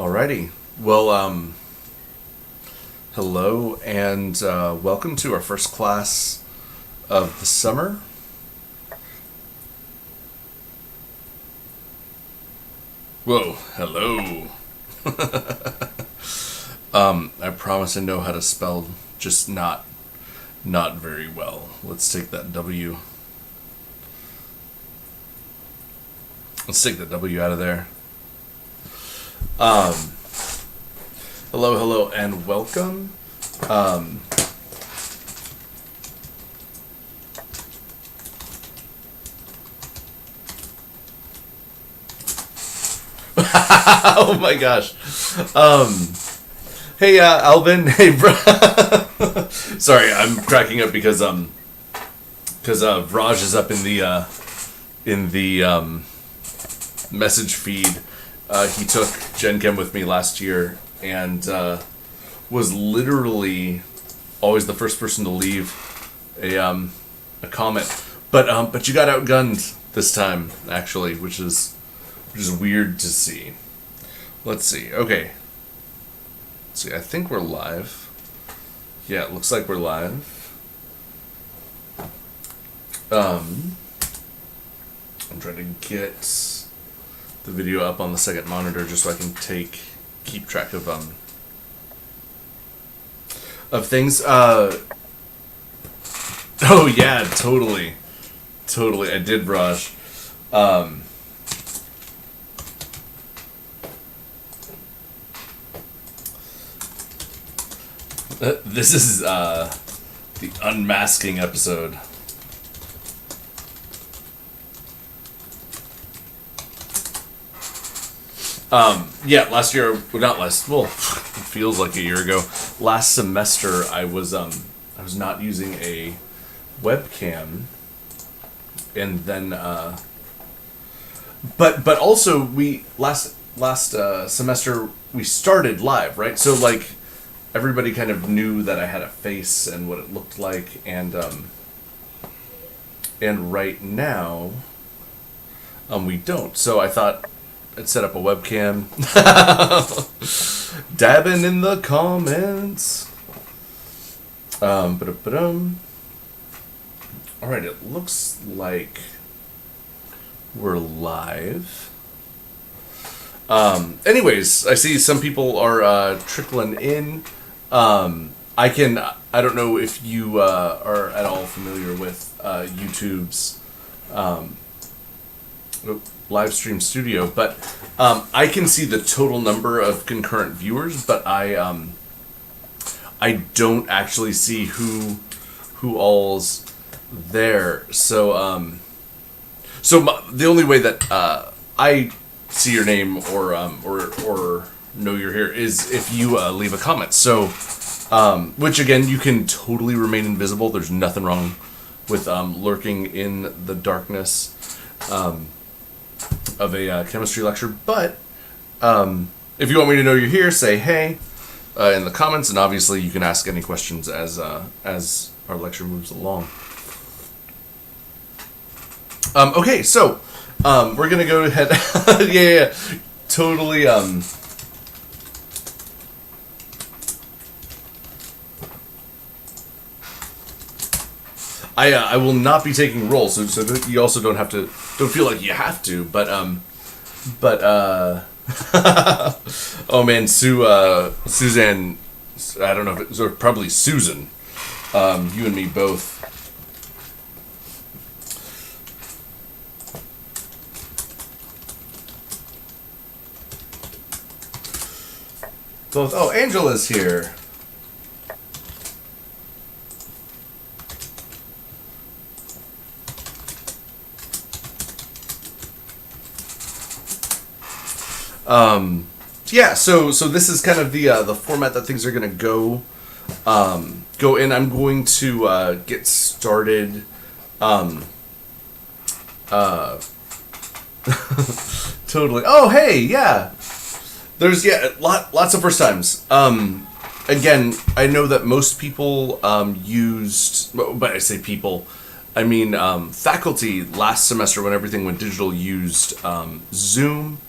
Alrighty. Well, hello and welcome to our first class of the summer. Whoa, hello. I promise I know how to spell, just not very well. Let's take that W. Let's take the W out of there. Hello, and welcome. Oh my gosh. Hey, Alvin. Hey, bro. Sorry, I'm cracking up because Raj is up in the message feed. He took Gen Chem with me last year and was literally always the first person to leave a comment. But you got outgunned this time, actually, which is weird to see. Let's see. Okay. Let's see. I think we're live. Yeah, it looks like we're live. I'm trying to get the video up on the second monitor just so I can keep track of things. Oh yeah, totally. I did, Raj. This is the unmasking episode. Yeah, last year, well, it feels like a year ago. Last semester, I was not using a webcam, and then, but also last semester we started live, right? So like, everybody kind of knew that I had a face and what it looked like, and right now, we don't. So I thought I'd set up a webcam. Dabbing in the comments. Alright, it looks like we're live. Anyways, I see some people are trickling in. I don't know if you are at all familiar with YouTube's live stream studio, but I can see the total number of concurrent viewers, but I don't actually see who all's there. So the only way that I see your name or know you're here is if you leave a comment. So which again, you can totally remain invisible. There's nothing wrong with lurking in the darkness of a chemistry lecture, but if you want me to know you're here, say hey in the comments, and obviously you can ask any questions as our lecture moves along. Okay, so we're gonna go ahead. yeah, totally. I will not be taking roles, so you also don't feel like you have to, but oh man, Suzanne, I don't know if it was, or probably Susan, you and me both. Both. Oh, Angela's here. Yeah, so this is kind of the format that things are gonna go in. I'm going to get started. Totally. Oh, hey, yeah. There's lots of first times. Again, I know that most people used, but I say people, I mean faculty last semester when everything went digital used Zoom.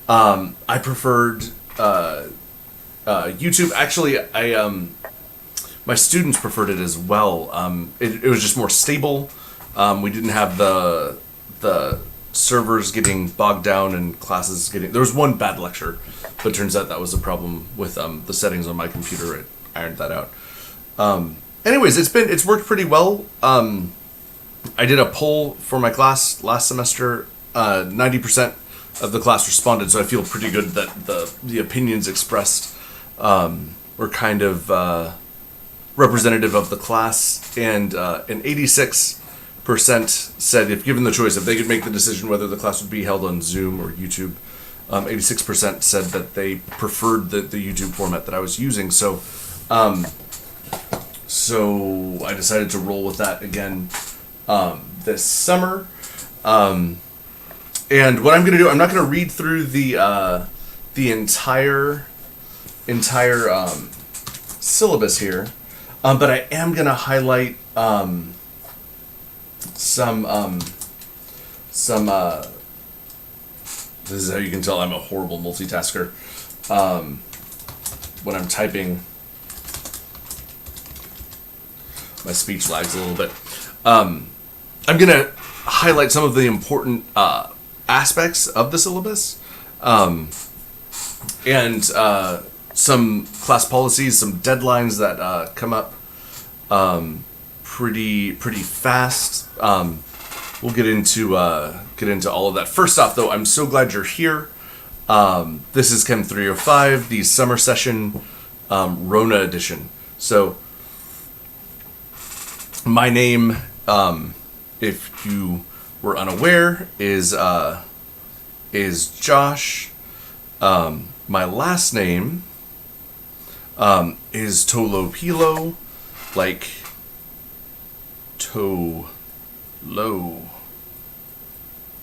I preferred YouTube. Actually, my students preferred it as well. It was just more stable. We didn't have the servers getting bogged down and classes getting. There was one bad lecture, but it turns out that was a problem with the settings on my computer. It ironed that out. Anyways, it's worked pretty well. I did a poll for my class last semester. 90% of the class responded, so I feel pretty good that the opinions expressed were kind of representative of the class, and 86% said if given the choice, if they could make the decision whether the class would be held on Zoom or YouTube, 86% said that they preferred the YouTube format that I was using. So I decided to roll with that again this summer. And what I'm going to do, I'm not going to read through the entire syllabus here, but I am going to highlight some this is how you can tell I'm a horrible multitasker. When I'm typing, my speech lags a little bit. I'm going to highlight some of the important aspects of the syllabus, and some class policies, some deadlines that come up pretty fast. We'll get into all of that. First off, though, I'm so glad you're here. This is Chem 305, the summer session Rona edition. So my name, if you were unaware, is Josh. My last name is Tolopilo, like To-lo.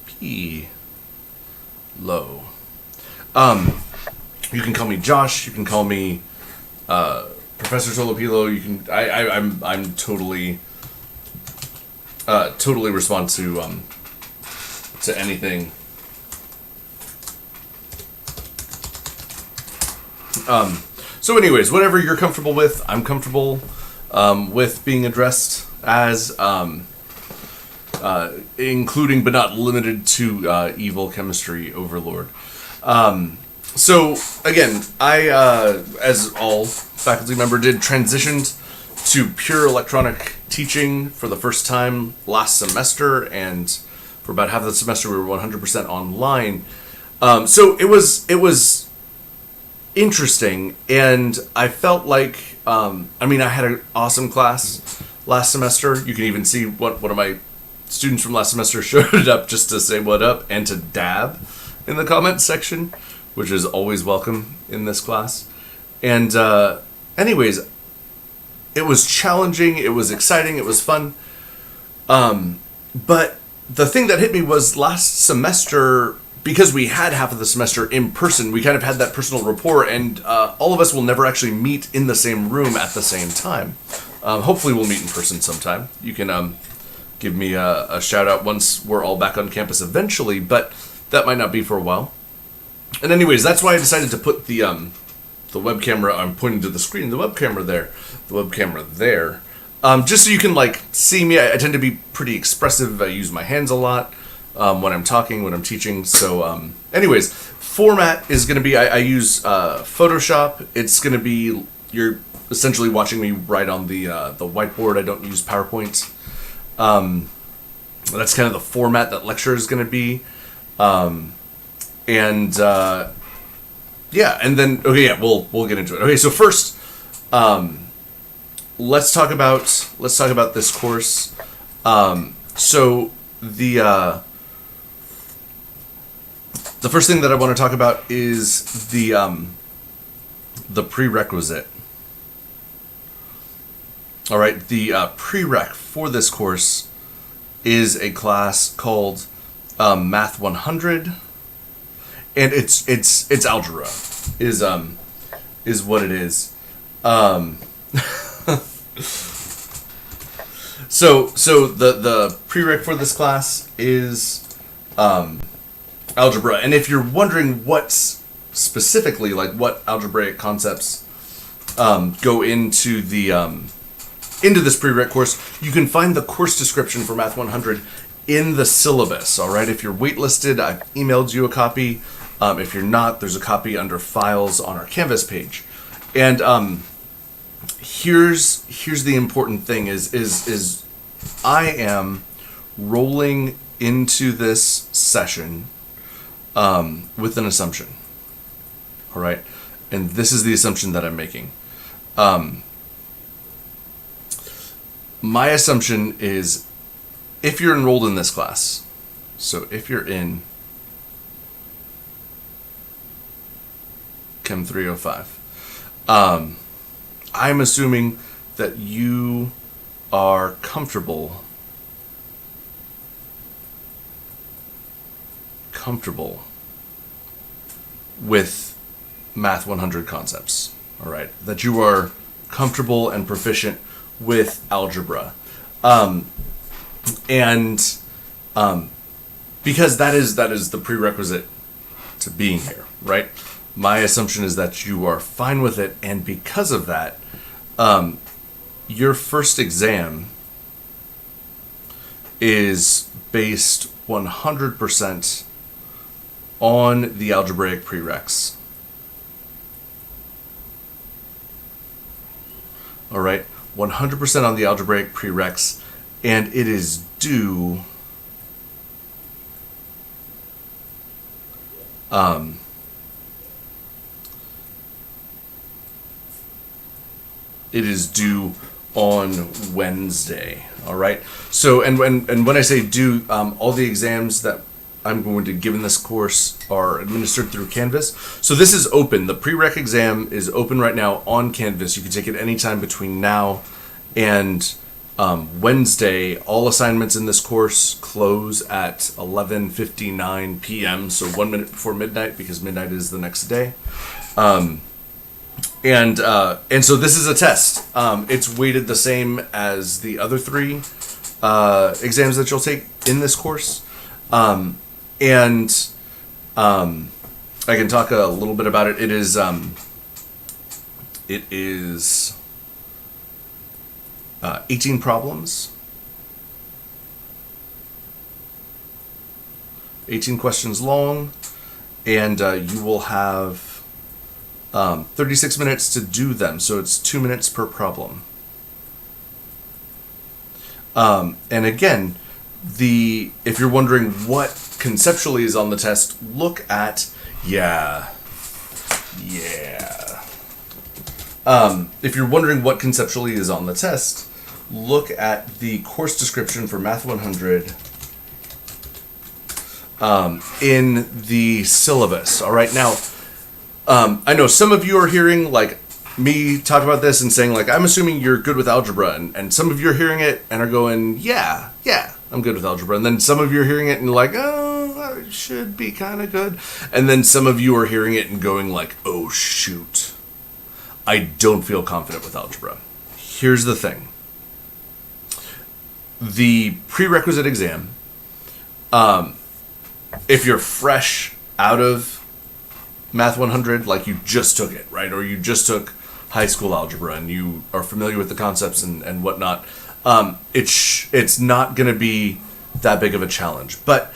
P-lo. You can call me Josh. You can call me Professor Tolopilo. You can. I'm totally respond to anything. So anyways, whatever you're comfortable with, I'm comfortable with being addressed as, including but not limited to evil chemistry overlord. So again, I, as all faculty member did, transitioned to pure electronic teaching for the first time last semester, and for about half of the semester we were 100% online. So it was interesting, and I felt like, I had an awesome class last semester. You can even see one of my students from last semester showed up just to say what up and to dab in the comments section, which is always welcome in this class. And anyways, it was challenging, it was exciting, it was fun. But the thing that hit me was last semester, because we had half of the semester in person, we kind of had that personal rapport, and all of us will never actually meet in the same room at the same time. Hopefully we'll meet in person sometime. You can give me a shout out once we're all back on campus eventually, but that might not be for a while. And anyways, that's why I decided to put the web camera, I'm pointing to the screen, the web camera there, just so you can see me. I tend to be pretty expressive. I use my hands a lot when I'm talking, when I'm teaching. So anyways, format is going to be, I use Photoshop. It's going to be, you're essentially watching me write on the whiteboard. I don't use PowerPoint. That's kind of the format that lecture is going to be. And then we'll get into it. Okay, so first, let's talk about this course. So the first thing that I want to talk about is the prerequisite. All right, the prereq for this course is a class called Math 100, and it's algebra is what it is. So the prereq for this class is algebra, and if you're wondering what's specifically, like what algebraic concepts go into the into this prereq course, you can find the course description for Math 100 in the syllabus. All right, if you're waitlisted, I've emailed you a copy. If you're not, there's a copy under files on our Canvas page. And here's the important thing is I am rolling into this session with an assumption. All right, and this is the assumption that I'm making. My assumption is, if you're enrolled in this class, so if you're in Chem 305, I'm assuming that you are comfortable with Math 100 concepts. All right, that you are comfortable and proficient with algebra, and because that is the prerequisite to being here, right? My assumption is that you are fine with it, and because of that, your first exam is based 100% on the algebraic prereqs. All right, 100% on the algebraic prereqs, and it is due on Wednesday. All right. So, and when I say due, all the exams that I'm going to give in this course are administered through Canvas. So this is open. The prereq exam is open right now on Canvas. You can take it anytime between now and Wednesday. All assignments in this course close at 11:59 p.m. So 1 minute before midnight, because midnight is the next day. And so this is a test. It's weighted the same as the other three exams that you'll take in this course. I can talk a little bit about it. It is 18 problems, 18 questions long, and you will have 36 minutes to do them. So it's 2 minutes per problem. And again, if you're wondering what conceptually is on the test, look at if you're wondering what conceptually is on the test, look at the course description for Math 100 in the syllabus. All right, now I know some of you are hearing like me talk about this and saying like, I'm assuming you're good with algebra, and some of you are hearing it and are going, yeah, I'm good with algebra, and then some of you are hearing it and like, oh, I should be kind of good, and then some of you are hearing it and going like, oh shoot, I don't feel confident with algebra. Here's the thing. The prerequisite exam, if you're fresh out of Math 100, like you just took it, right? Or you just took high school algebra and you are familiar with the concepts and whatnot, it's not going to be that big of a challenge. But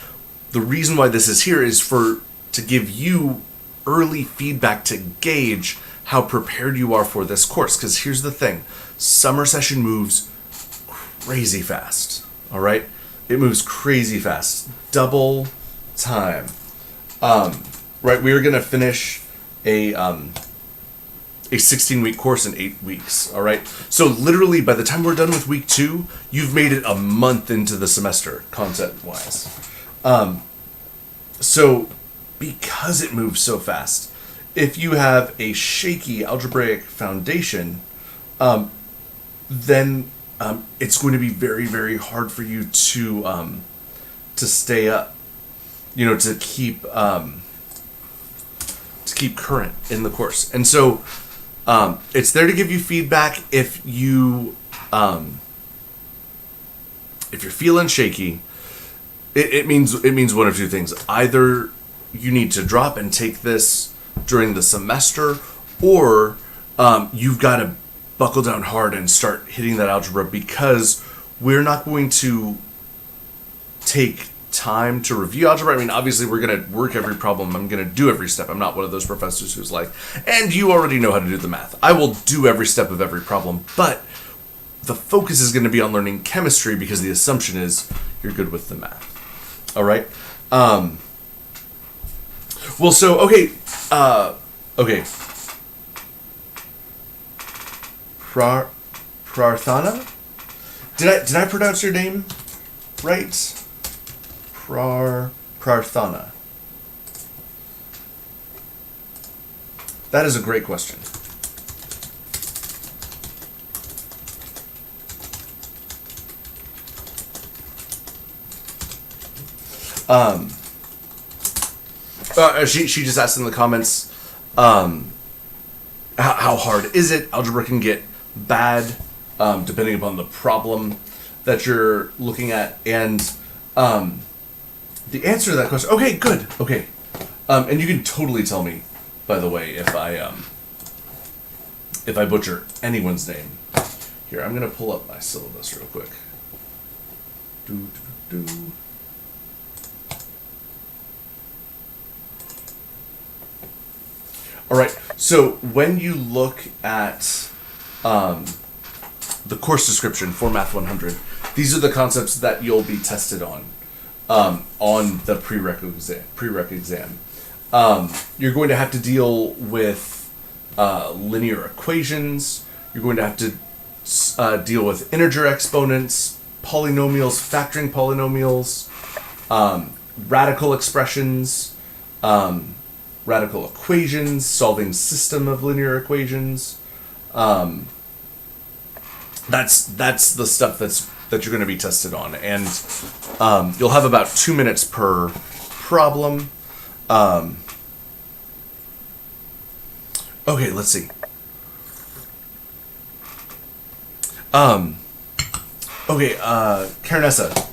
the reason why this is here is to give you early feedback to gauge how prepared you are for this course. Because here's the thing. Summer session moves crazy fast. All right? It moves crazy fast. Double time. Right? We are going to finish a 16-week course in 8 weeks. All right? So literally by the time we're done with week 2, you've made it a month into the semester, concept-wise. So because it moves so fast, if you have a shaky algebraic foundation, then it's going to be very, very hard for you to stay up, to keep current in the course. And so it's there to give you feedback if you're feeling shaky. It means one of two things. Either you need to drop and take this during the semester, or you've got to buckle down hard and start hitting that algebra, because we're not going to take time to review algebra. I mean, obviously we're going to work every problem. I'm going to do every step. I'm not one of those professors who's like, and you already know how to do the math. I will do every step of every problem, but the focus is going to be on learning chemistry, because the assumption is you're good with the math. All right. Well, so, okay. Prarthana? Did I pronounce your name right? Prarthana. That is a great question. She just asked in the comments, how hard is it? Algebra can get bad, depending upon the problem that you're looking at, and the answer to that question. Okay, good. Okay, and you can totally tell me, by the way, if I butcher anyone's name. Here, I'm gonna pull up my syllabus real quick. All right, so when you look at the course description for Math 100, these are the concepts that you'll be tested on the prereq exam. You're going to have to deal with linear equations. You're going to have to deal with integer exponents, polynomials, factoring polynomials, radical expressions, radical equations, solving system of linear equations. That's the stuff that you're going to be tested on, and you'll have about 2 minutes per problem. Okay, let's see. Okay, Karenessa.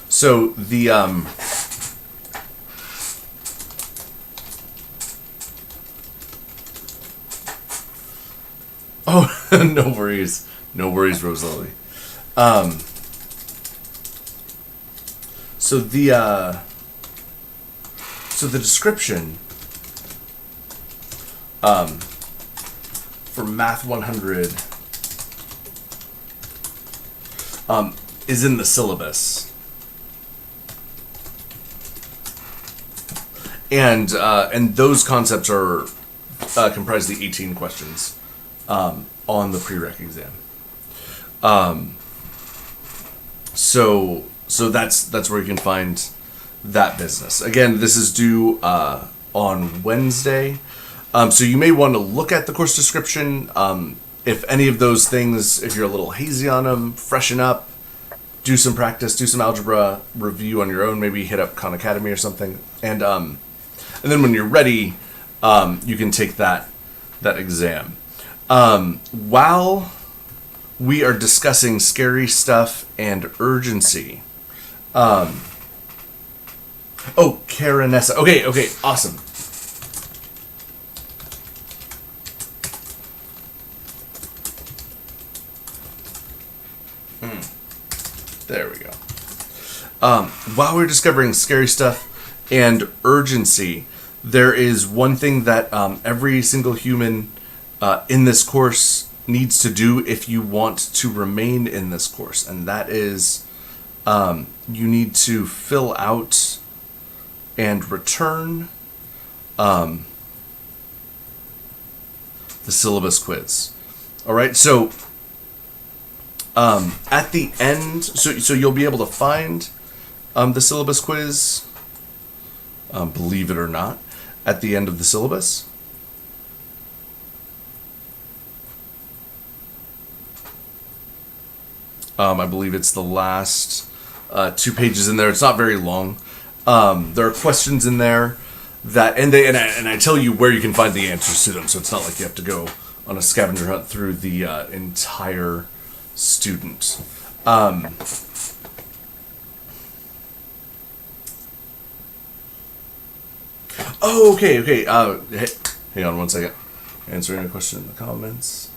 So the oh, no worries, Rose Lily. So the description for Math 100 is in the syllabus. And those concepts are comprise the 18 questions on the prereq exam. So that's where you can find that business. Again, this is due on Wednesday. So you may want to look at the course description. If any of those things, if you're a little hazy on them, freshen up, do some practice, do some algebra review on your own, maybe hit up Khan Academy or something. And then when you're ready, you can take that exam. While we are discussing scary stuff and urgency. Oh, Karenessa. Okay, awesome. There we go. While we're discovering scary stuff and urgency, there is one thing that every single human in this course needs to do if you want to remain in this course, and that is you need to fill out and return the syllabus quiz. All right, so at the end, so you'll be able to find the syllabus quiz, believe it or not, at the end of the syllabus. I believe it's the last 2 pages in there. It's not very long. There are questions in there that, and I tell you where you can find the answers to them, so it's not like you have to go on a scavenger hunt through the entire student. Oh, okay. Hang on one second. Answering a question in the comments.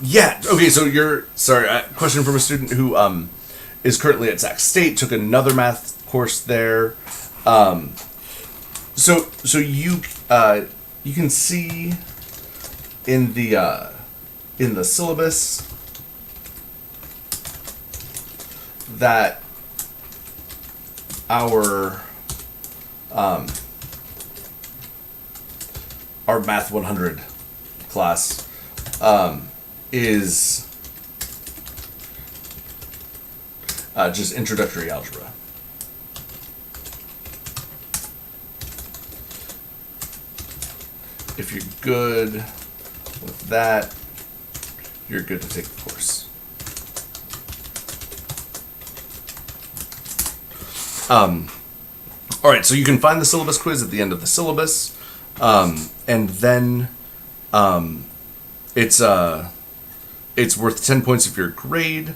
Yeah. Okay. So question from a student who is currently at Sac State, took another math course there. So you can see in the syllabus that our Math 100 class is just introductory algebra. If you're good with that, you're good to take the course. All right, so you can find the syllabus quiz at the end of the syllabus, and then it's worth 10 points of your grade.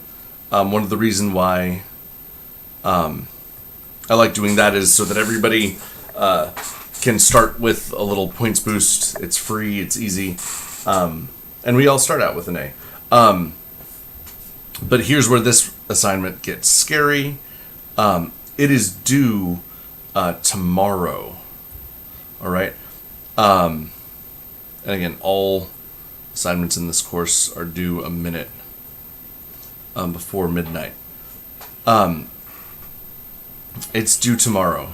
One of the reasons why I like doing that is so that everybody can start with a little points boost. It's free, it's easy, and we all start out with an A. But here's where this assignment gets scary. It is due tomorrow. All right. And again, all assignments in this course are due a minute before midnight. It's due tomorrow.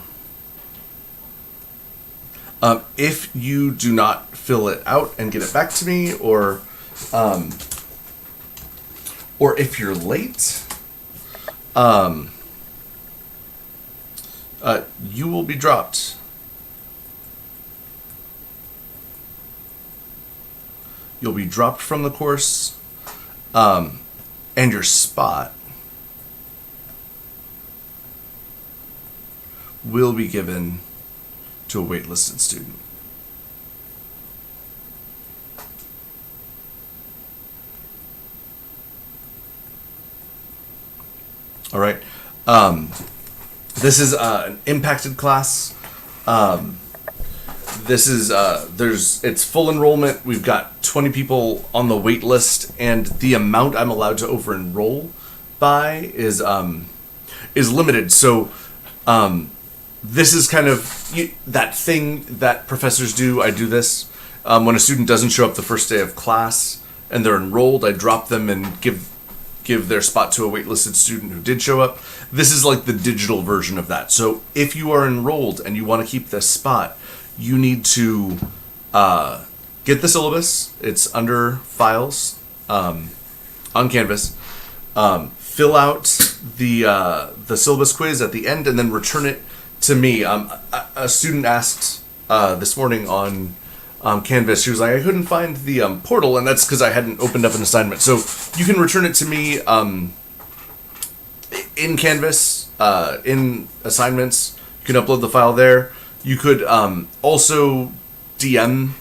If you do not fill it out and get it back to me, or if you're late, you will be dropped. You'll be dropped from the course, and your spot will be given to a waitlisted student. All right. This is an impacted class. This is it's full enrollment. We've got 20 people on the wait list, and the amount I'm allowed to over enroll by is limited. So this is kind of that thing that professors do. I do this when a student doesn't show up the first day of class and they're enrolled. I drop them and give their spot to a waitlisted student who did show up. This is like the digital version of that. So if you are enrolled and you want to keep this spot, you need to get the syllabus. It's under Files on Canvas. Fill out the syllabus quiz at the end and then return it to me. A student asked this morning on Canvas, she was like, I couldn't find the portal, and that's because I hadn't opened up an assignment. So you can return it to me in Canvas, in assignments. You can upload the file there. You could also DM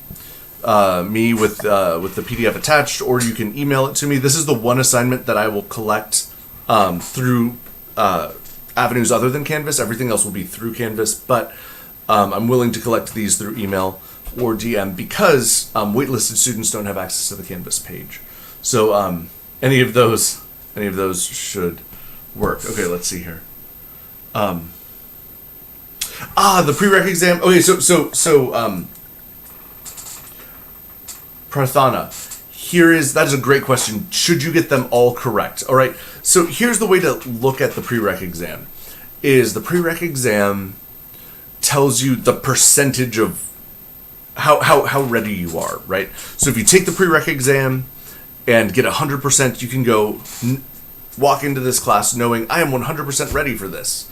me with the PDF attached, or you can email it to me. This is the one assignment that I will collect through avenues other than Canvas. Everything else will be through Canvas, but I'm willing to collect these through email or DM because waitlisted students don't have access to the Canvas page. So any of those should work. Okay, let's see here. The prereq exam. Okay, so Prarthana, that is a great question. Should you get them all correct? All right. So here's the way to look at the prereq exam. Is the prereq exam tells you the percentage of how ready you are, right? So if you take the prereq exam and get 100%, you can go walk into this class knowing I am 100% ready for this.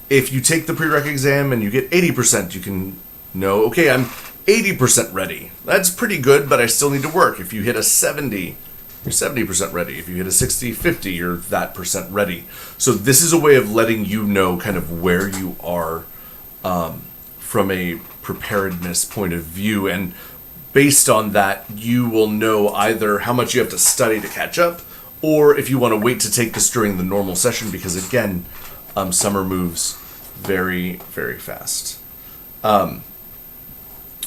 If you take the prereq exam and you get 80%, you can know, okay, I'm 80% ready. That's pretty good, but I still need to work. If you hit a 70, you're 70% ready. If you hit a 60, 50, you're that percent ready. So this is a way of letting you know kind of where you are from a preparedness point of view, and based on that, you will know either how much you have to study to catch up, or if you want to wait to take this during the normal session, because again, summer moves very, very fast. All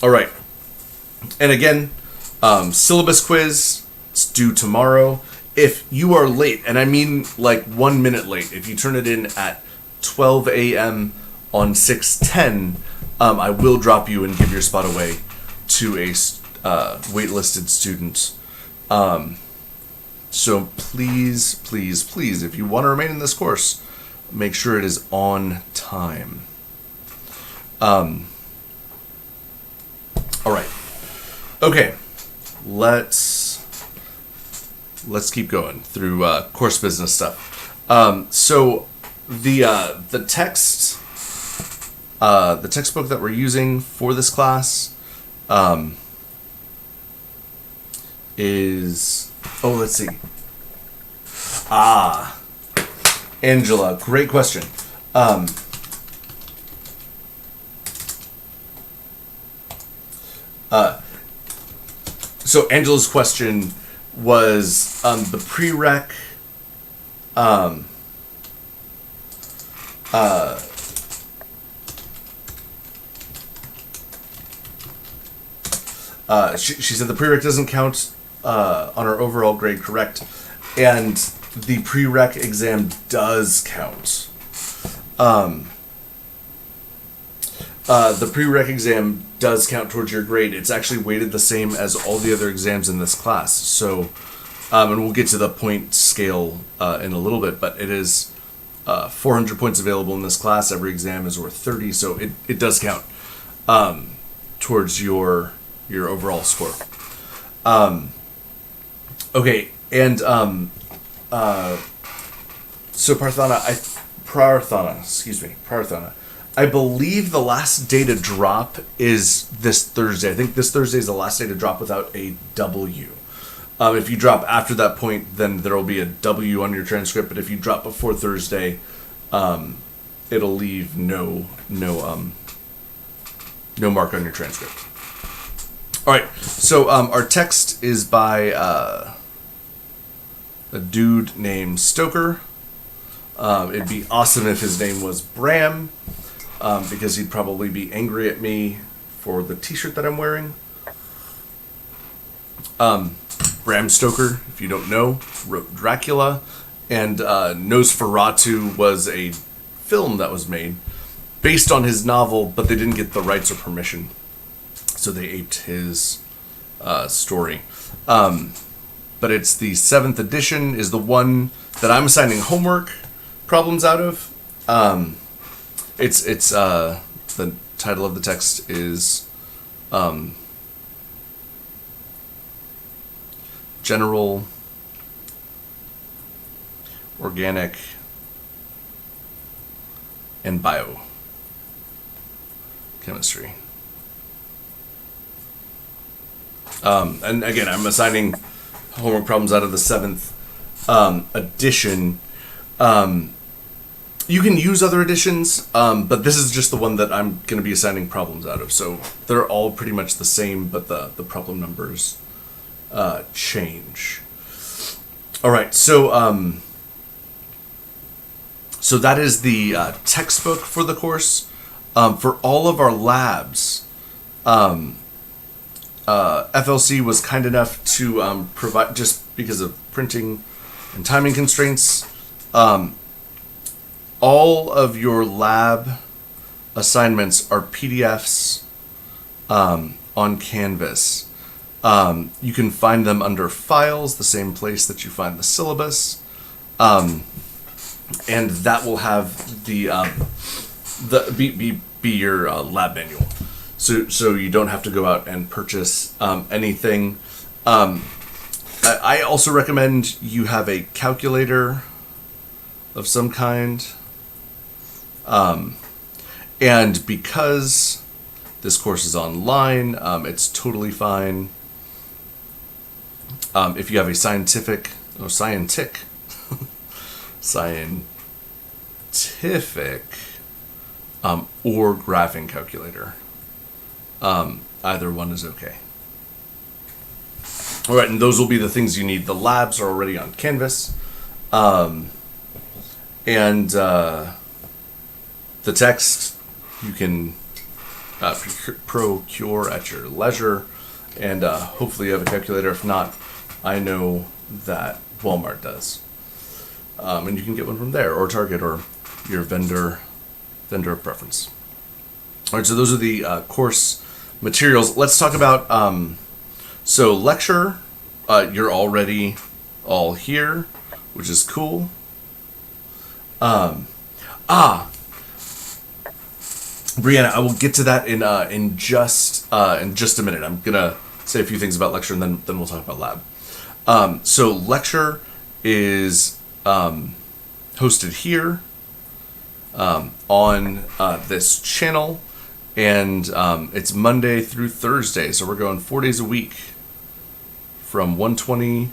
right. And again, syllabus quiz, it's due tomorrow. If you are late, and I mean like 1 minute late, if you turn it in at 12 a.m. on 6/10, I will drop you and give your spot away to a waitlisted student. So please, please, please, if you want to remain in this course, make sure it is on time. All right. Okay. Let's keep going through course business stuff. So the textbook that we're using for this class is, let's see. Angela, great question. So Angela's question was the prereq. She said the prereq doesn't count on our overall grade, correct? And the prereq exam does count. The prereq exam does count towards your grade. It's actually weighted the same as all the other exams in this class. So, and we'll get to the point scale in a little bit, but it is 400 points available in this class. Every exam is worth 30, so it does count towards your overall score. Okay, and so Prarthana, I believe the last day to drop is this Thursday. I think this Thursday is the last day to drop without a W. If you drop after that point, then there will be a W on your transcript. But if you drop before Thursday, it'll leave no mark on your transcript. All right. So our text is by a dude named Stoker. It'd be awesome if his name was Bram, because he'd probably be angry at me for the t-shirt that I'm wearing. Bram Stoker, if you don't know, wrote Dracula, and Nosferatu was a film that was made based on his novel, but they didn't get the rights or permission, so they aped his story. But it's the 7th edition is the one that I'm assigning homework problems out of. It's the title of the text is General Organic and Biochemistry. And again, I'm assigning homework problems out of the 7th edition. You can use other editions, but this is just the one that I'm going to be assigning problems out of. So they're all pretty much the same, but the problem numbers change. All right, so so that is the textbook for the course. For all of our labs, FLC was kind enough to provide, just because of printing and timing constraints, all of your lab assignments are PDFs on Canvas. You can find them under Files, the same place that you find the syllabus, and that will have the be your lab manual. So you don't have to go out and purchase anything. I also recommend you have a calculator of some kind. And because this course is online, it's totally fine. If you have a scientific or graphing calculator. Either one is okay. All right, and those will be the things you need. The labs are already on Canvas. And the text you can procure at your leisure, and hopefully you have a calculator. If not, I know that Walmart does. And you can get one from there, or Target, or your vendor of preference. All right, so those are the course materials. Let's talk about, so lecture, you're already all here, which is cool. Brianna, I will get to that in just a minute. I'm gonna say a few things about lecture, and then we'll talk about lab. So lecture is hosted here on this channel, and it's Monday through Thursday. So we're going 4 days a week from 1:20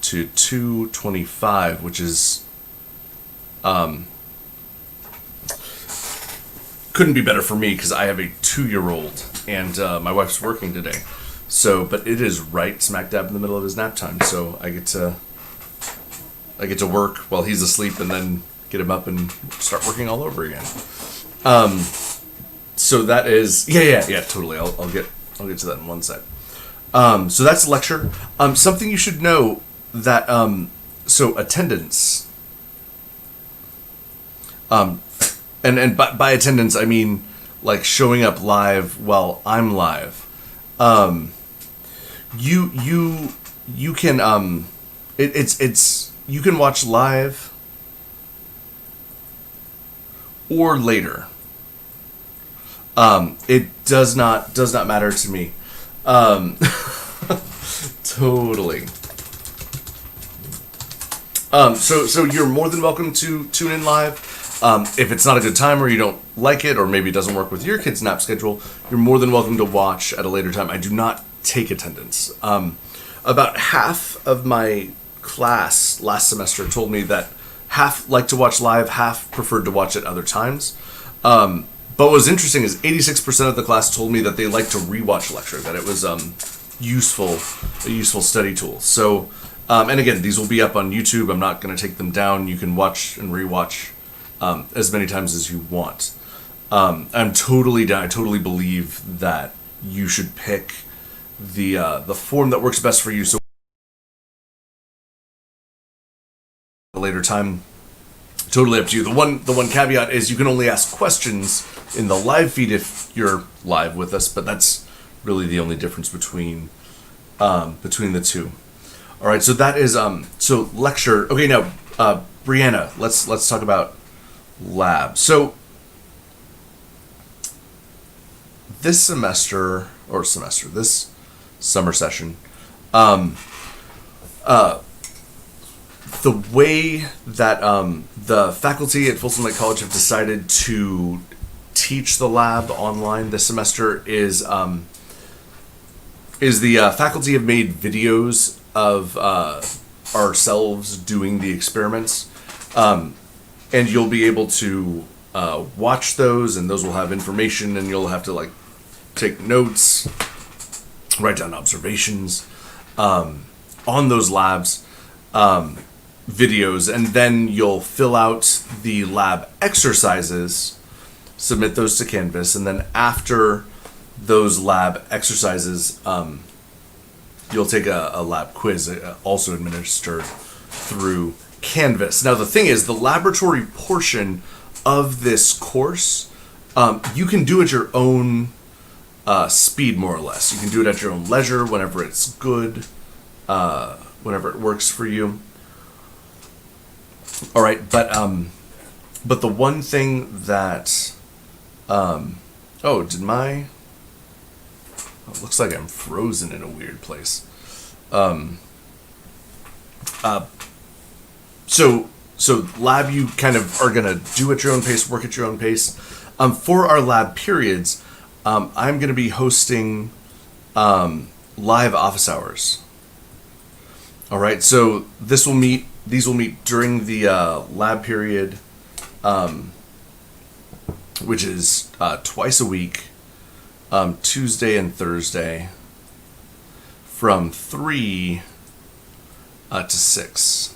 to 2:25, which is couldn't be better for me because I have a 2-year-old and my wife's working today. So, but it is right smack dab in the middle of his nap time. So I get to work while he's asleep and then get him up and start working all over again. So that is yeah totally. I'll get to that in one sec. So that's lecture. Something you should know that so attendance. And by attendance I mean like showing up live while I'm live. You can it's you can watch live or later. It does not matter to me. Totally. So you're more than welcome to tune in live. If it's not a good time or you don't like it, or maybe it doesn't work with your kid's nap schedule, you're more than welcome to watch at a later time. I do not take attendance. About half of my class last semester told me that half like to watch live, half preferred to watch at other times. But what was interesting is 86% of the class told me that they like to rewatch lecture, that it was a useful study tool. So, and again, these will be up on YouTube. I'm not going to take them down. You can watch and rewatch as many times as you want. I'm totally down. I totally believe that you should pick the form that works best for you. So a later time, totally up to you. The one caveat is you can only ask questions in the live feed if you're live with us, but that's really the only difference between the two. All right, so that is so lecture. Okay, now Brianna, let's talk about lab. So this summer session, the way that the faculty at Folsom Lake College have decided to teach the lab online this semester is the faculty have made videos of ourselves doing the experiments, and you'll be able to watch those, and those will have information, and you'll have to like take notes, write down observations on those labs videos, and then you'll fill out the lab exercises, submit those to Canvas, and then after those lab exercises, you'll take a lab quiz, also administered through Canvas. Now the thing is, the laboratory portion of this course, you can do at your own speed, more or less. You can do it at your own leisure, whenever it's good, whenever it works for you. All right, but the one thing that, it looks like I'm frozen in a weird place. So lab, you kind of are gonna do at your own pace, work at your own pace. For our lab periods, I'm gonna be hosting live office hours. All right, so these will meet during the lab period, which is twice a week, Tuesday and Thursday, from 3 to 6.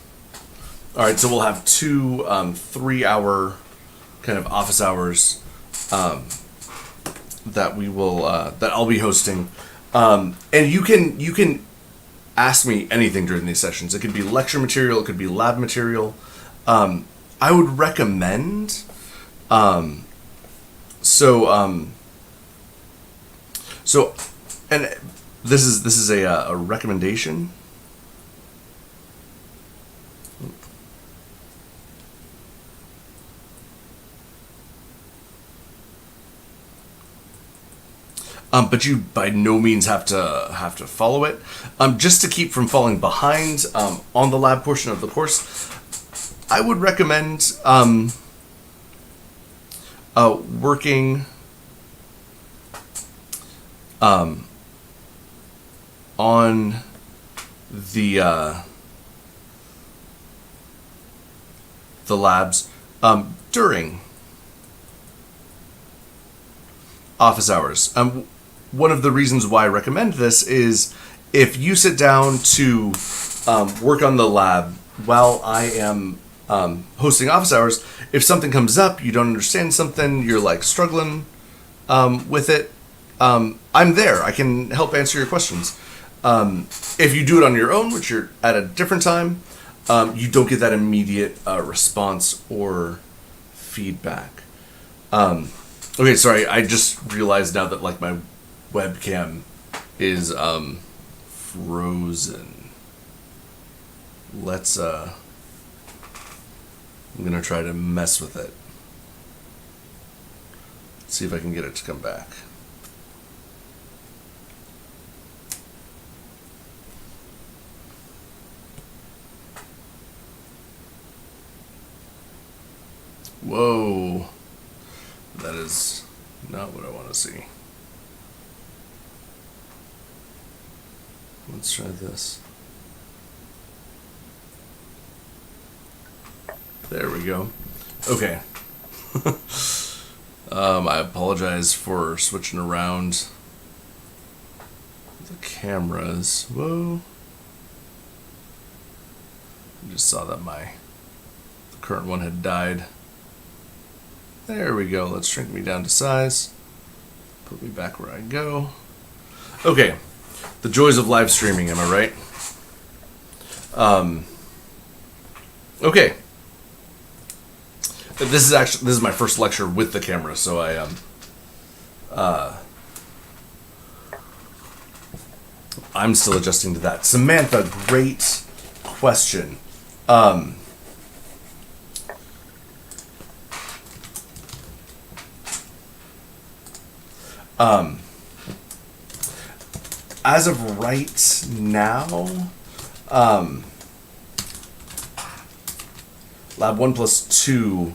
All right, so we'll have 2 3-hour kind of office hours that we will that I'll be hosting, and you can ask me anything during these sessions. It could be lecture material, it could be lab material. I would recommend so and this is a recommendation. But you by no means have to follow it. Just to keep from falling behind on the lab portion of the course, I would recommend working on the labs during office hours. One of the reasons why I recommend this is if you sit down to work on the lab while I am hosting office hours, if something comes up, you don't understand something, you're like struggling with it, I'm there. I can help answer your questions. If you do it on your own, which you're at a different time, you don't get that immediate response or feedback. Okay, sorry, I just realized now that like my webcam is frozen. Let's I'm gonna try to mess with it. See if I can get it to come back. Whoa. That is not what I want to see. Let's try this. There we go. Okay. I apologize for switching around the cameras. Whoa. I just saw that the current one had died. There we go. Let's shrink me down to size. Put me back where I go. Okay. The joys of live streaming, am I right? Okay. This is my first lecture with the camera, so I'm still adjusting to that. Samantha, great question. As of right now, Lab 1+2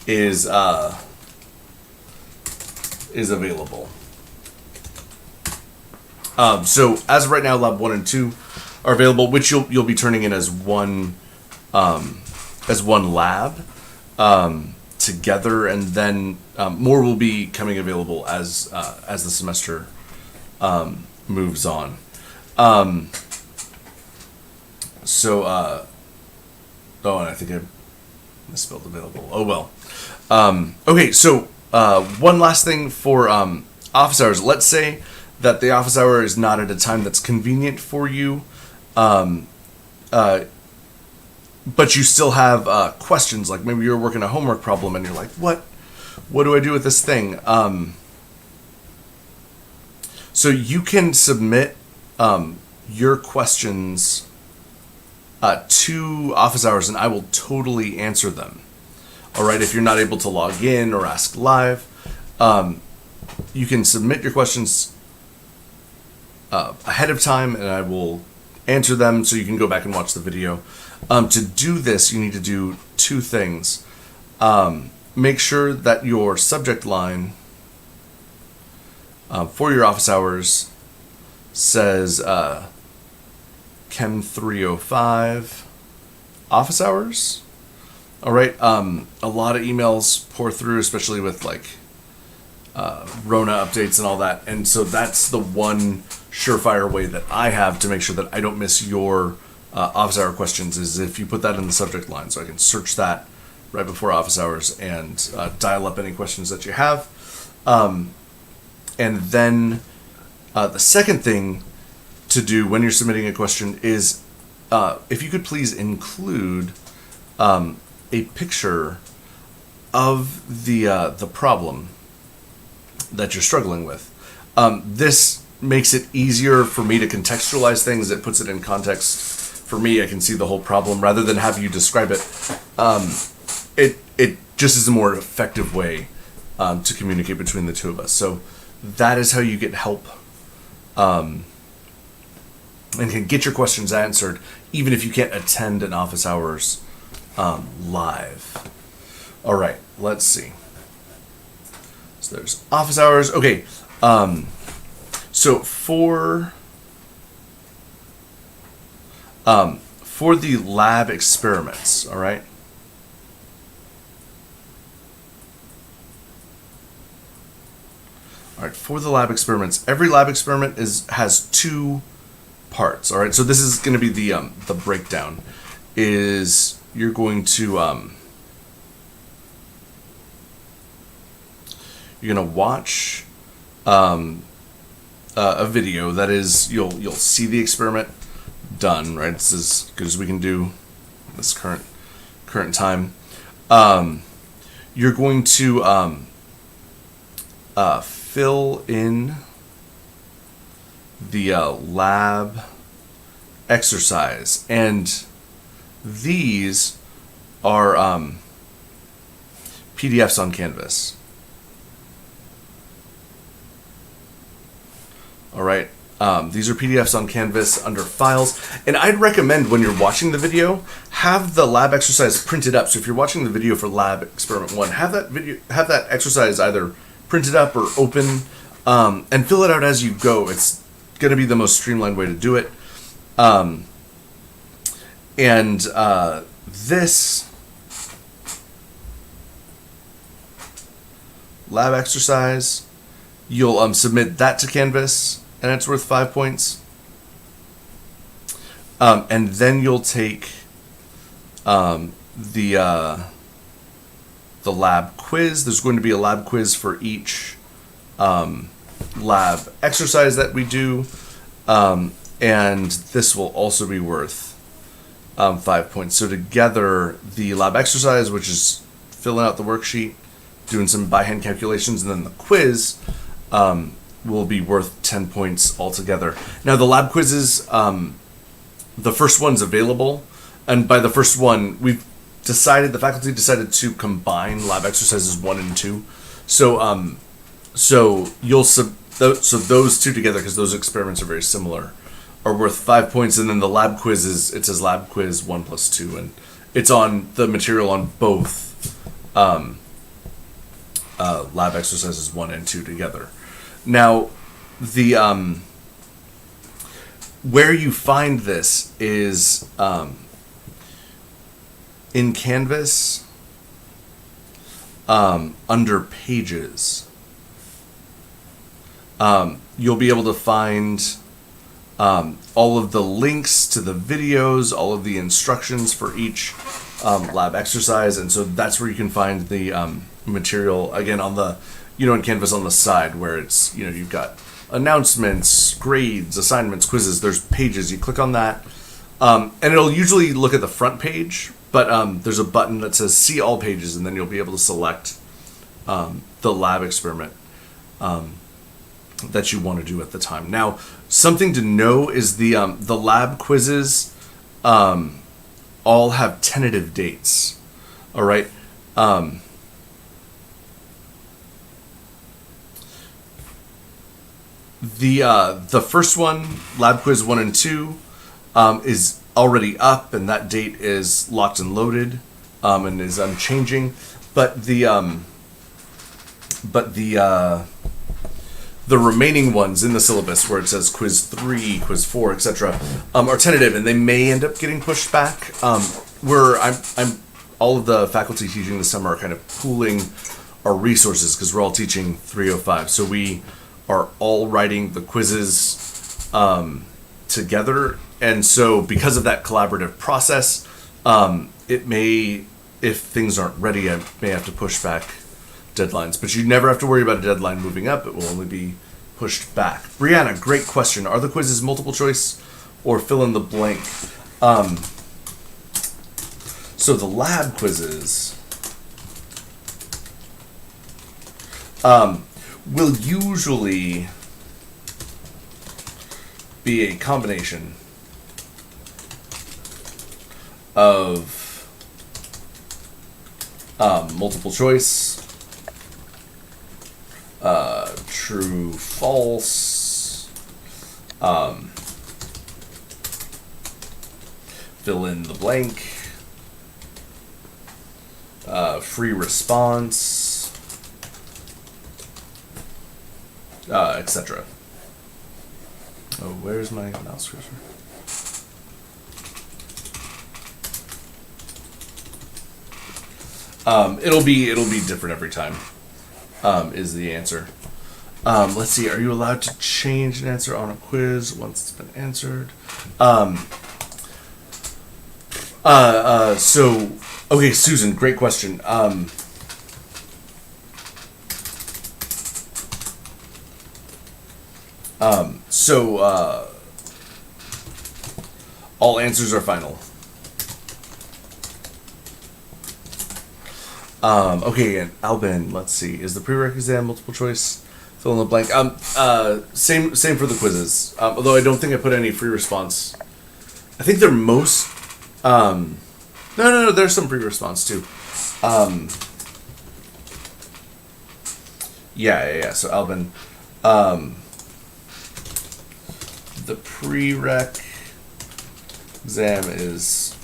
is available. So as of right now, Lab 1 and 2 are available, which you'll be turning in as one lab together, and then more will be coming available as the semester moves on. Oh, and I think I misspelled available. Oh well. Okay, so one last thing for office hours. Let's say that the office hour is not at a time that's convenient for you, but you still have questions. Like maybe you're working a homework problem and you're like, what do I do with this thing? So you can submit your questions to office hours, and I will totally answer them. All right, if you're not able to log in or ask live, you can submit your questions ahead of time, and I will answer them so you can go back and watch the video. To do this, you need to do two things. Make sure that your subject line for your office hours says Chem 305 office hours. All right. A lot of emails pour through, especially with like Rona updates and all that, and so that's the one surefire way that I have to make sure that I don't miss your office hour questions is if you put that in the subject line, so I can search that right before office hours and dial up any questions that you have. And then the second thing to do when you're submitting a question is if you could please include a picture of the problem that you're struggling with. This makes it easier for me to contextualize things. It puts it in context for me. I can see the whole problem rather than have you describe it. It just is a more effective way to communicate between the two of us. So that is how you get help and can get your questions answered even if you can't attend an office hours live. All right, let's see. So there's office hours. Okay, so for the lab experiments, all right. All right, for the lab experiments, every lab experiment has two parts. All right, so this is going to be the breakdown. Is you're going to watch a video that is you'll see the experiment done. Right, it's as good as we can do this current time. You're going to fill in the lab exercise, and these are PDFs on Canvas. All right, these are PDFs on Canvas under Files, and I'd recommend when you're watching the video, have the lab exercise printed up. So if you're watching the video for Lab Experiment 1, have that exercise either printed up or open, and fill it out as you go. It's going to be the most streamlined way to do it. This lab exercise, you'll submit that to Canvas, and it's worth 5 points. And then you'll take the lab quiz. There's going to be a lab quiz for each lab exercise that we do, and this will also be worth 5 points. So together, the lab exercise, which is filling out the worksheet, doing some by-hand calculations, and then the quiz will be worth 10 points altogether. Now, the lab quizzes, the first one's available, and by the first one, the faculty decided to combine lab exercises 1 and 2. So you'll so those two together, because those experiments are very similar, are worth 5 points, and then the lab quiz it says lab quiz 1 plus 2, and it's on the material on both lab exercises 1 and 2 together. Now, the where you find this is in Canvas under Pages. You'll be able to find all of the links to the videos, all of the instructions for each lab exercise, and so that's where you can find the material again on the in Canvas on the side where it's you've got announcements, grades, assignments, quizzes. There's Pages. You click on that, and it'll usually look at the front page, but there's a button that says See All Pages, and then you'll be able to select the lab experiment that you want to do at the time. Now, something to know is the lab quizzes all have tentative dates. All right. The first one, lab quiz 1 and 2, is already up, and that date is locked and loaded, and is unchanging. But the remaining ones in the syllabus, where it says quiz 3, quiz 4, etc., are tentative, and they may end up getting pushed back. Where I'm all of the faculty teaching this summer are kind of pooling our resources because we're all teaching 305. So we are all writing the quizzes together. And so because of that collaborative process, it may, if things aren't ready, I may have to push back deadlines. But you never have to worry about a deadline moving up. It will only be pushed back. Brianna, great question. Are the quizzes multiple choice or fill in the blank? So the lab quizzes will usually be a combination of multiple choice, true, false, fill in the blank, free response, etc. Oh, where's my mouse cursor? It'll be different every time. Is the answer. Let's see. Are you allowed to change an answer on a quiz once it's been answered? So okay, Susan, great question. So all answers are final. Okay, and Albin, let's see. Is the prerequisite multiple choice? Fill in the blank. Same for the quizzes. Although I don't think I put any free response. I think they're most. No. There's some free response too. Yeah. So Albin, the prereq exam is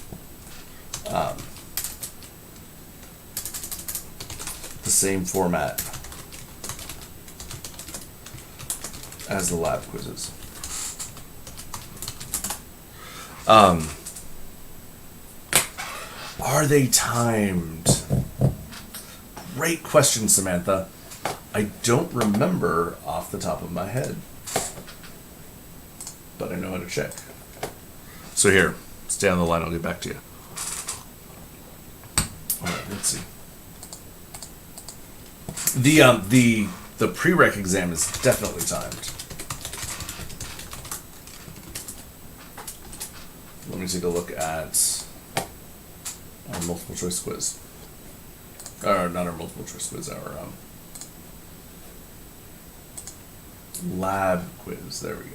the same format as the lab quizzes. Are they timed? Great question, Samantha. I don't remember off the top of my head, but I know how to check. So here, stay on the line, I'll get back to you. All right, let's see. The prereq exam is definitely timed. Let me take a look at our multiple choice quiz. Or not our multiple choice quiz, our lab quiz. There we go.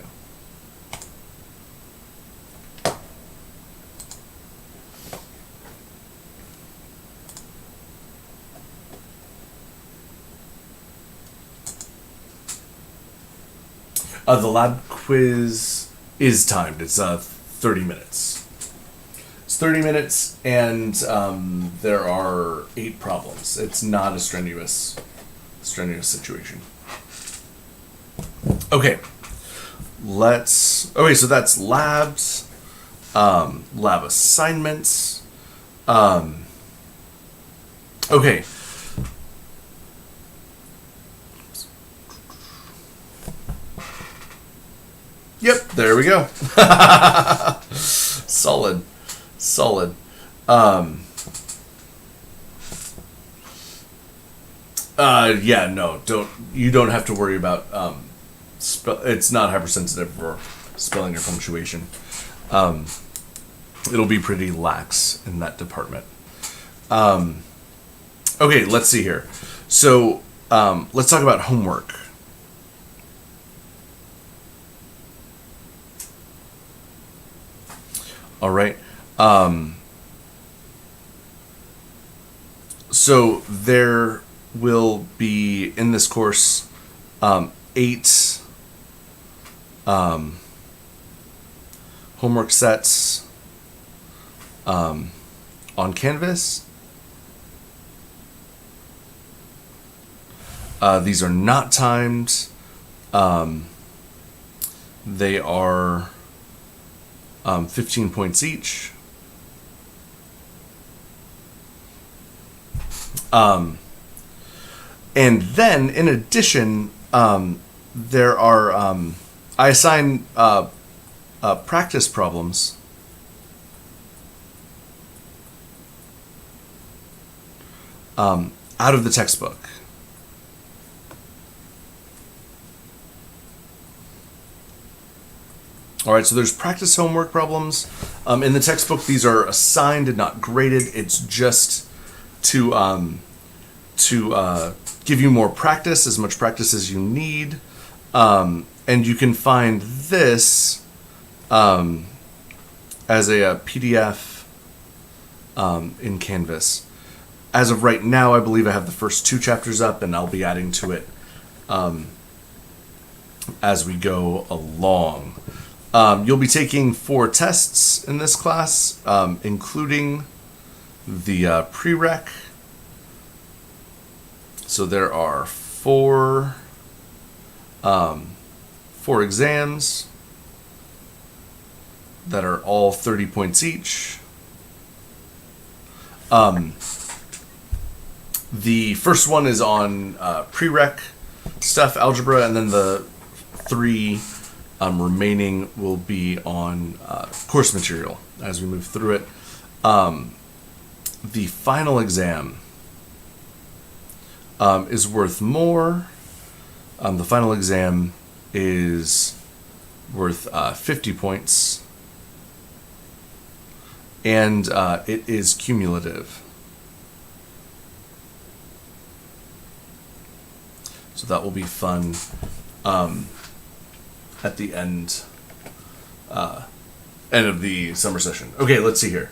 The lab quiz is timed. It's 30 minutes. It's 30 minutes, and there are 8 problems. It's not a strenuous situation. Okay. So that's labs, lab assignments. Okay. Yep, there we go. Solid. Yeah, no, you don't have to worry about it's not hypersensitive for spelling or punctuation. It'll be pretty lax in that department. Okay, let's see here. So let's talk about homework. All right. So there will be in this course 8 homework sets on Canvas. These are not timed. They are 15 points each. And then, in addition, there are I assign practice problems out of the textbook. All right, so there's practice homework problems. In the textbook, these are assigned and not graded. It's just to give you more practice, as much practice as you need. And you can find this as a PDF in Canvas. As of right now, I believe I have the first 2 chapters up, and I'll be adding to it as we go along. You'll be taking 4 tests in this class, including the prereq. So there are 4 exams that are all 30 points each. The first one is on prereq stuff, algebra, and then the 3 remaining will be on course material as we move through it. The final exam is worth more. The final exam is worth 50 points, and it is cumulative. So that will be fun at the end of the summer session. Okay, let's see here.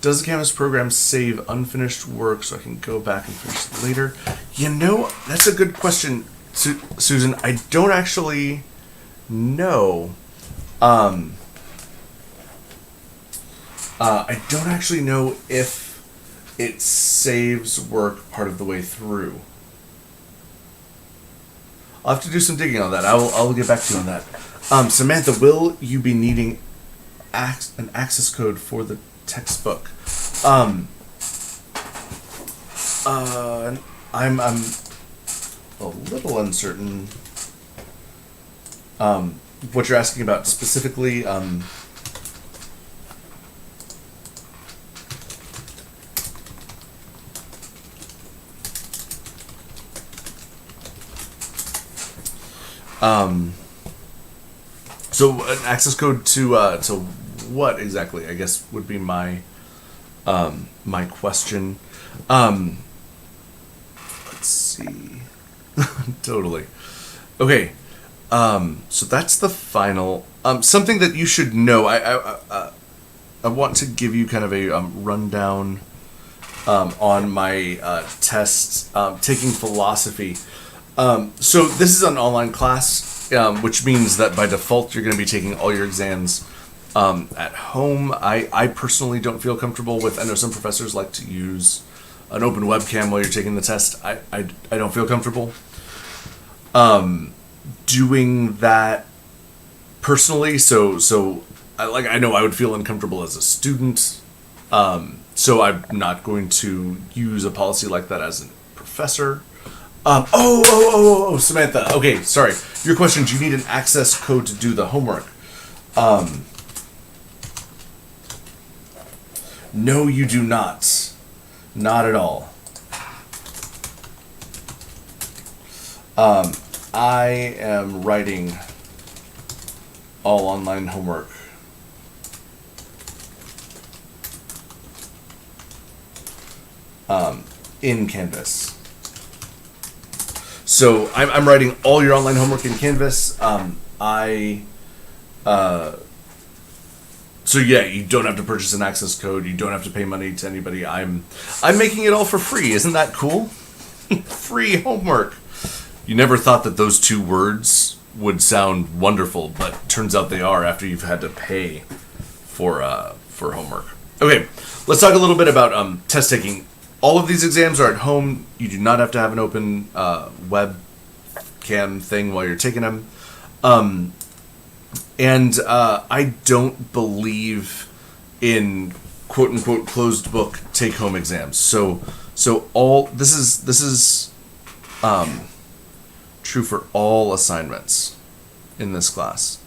Does the Canvas program save unfinished work so I can go back and finish it later? You know, that's a good question, Susan. I don't actually know. I don't actually know if it saves work part of the way through. I'll have to do some digging on that. I'll get back to you on that. Samantha, will you be needing an access code for the textbook? I'm a little uncertain what you're asking about specifically. So an access code to what exactly, I guess, would be my my question. Let's see. Totally. Okay. So that's the final. Something that you should know. I want to give you kind of a rundown on my tests taking philosophy. So this is an online class, which means that by default you're going to be taking all your exams at home. I personally don't feel comfortable with. I know some professors like to use an open webcam while you're taking the test. I don't feel comfortable doing that personally. So I know I would feel uncomfortable as a student. So I'm not going to use a policy like that as a professor. Samantha. Okay, sorry. Your question, do you need an access code to do the homework? No, you do not. Not at all. I am writing all online homework. In Canvas. So I'm writing all your online homework in Canvas. So yeah, you don't have to purchase an access code. You don't have to pay money to anybody. I'm making it all for free. Isn't that cool? Free homework. You never thought that those 2 words would sound wonderful, but turns out they are after you've had to pay for homework. Okay, let's talk a little bit about test taking. All of these exams are at home. You do not have to have an open webcam thing while you're taking them. And I don't believe in quote unquote closed book take home exams. So all this is true for all assignments. in this class?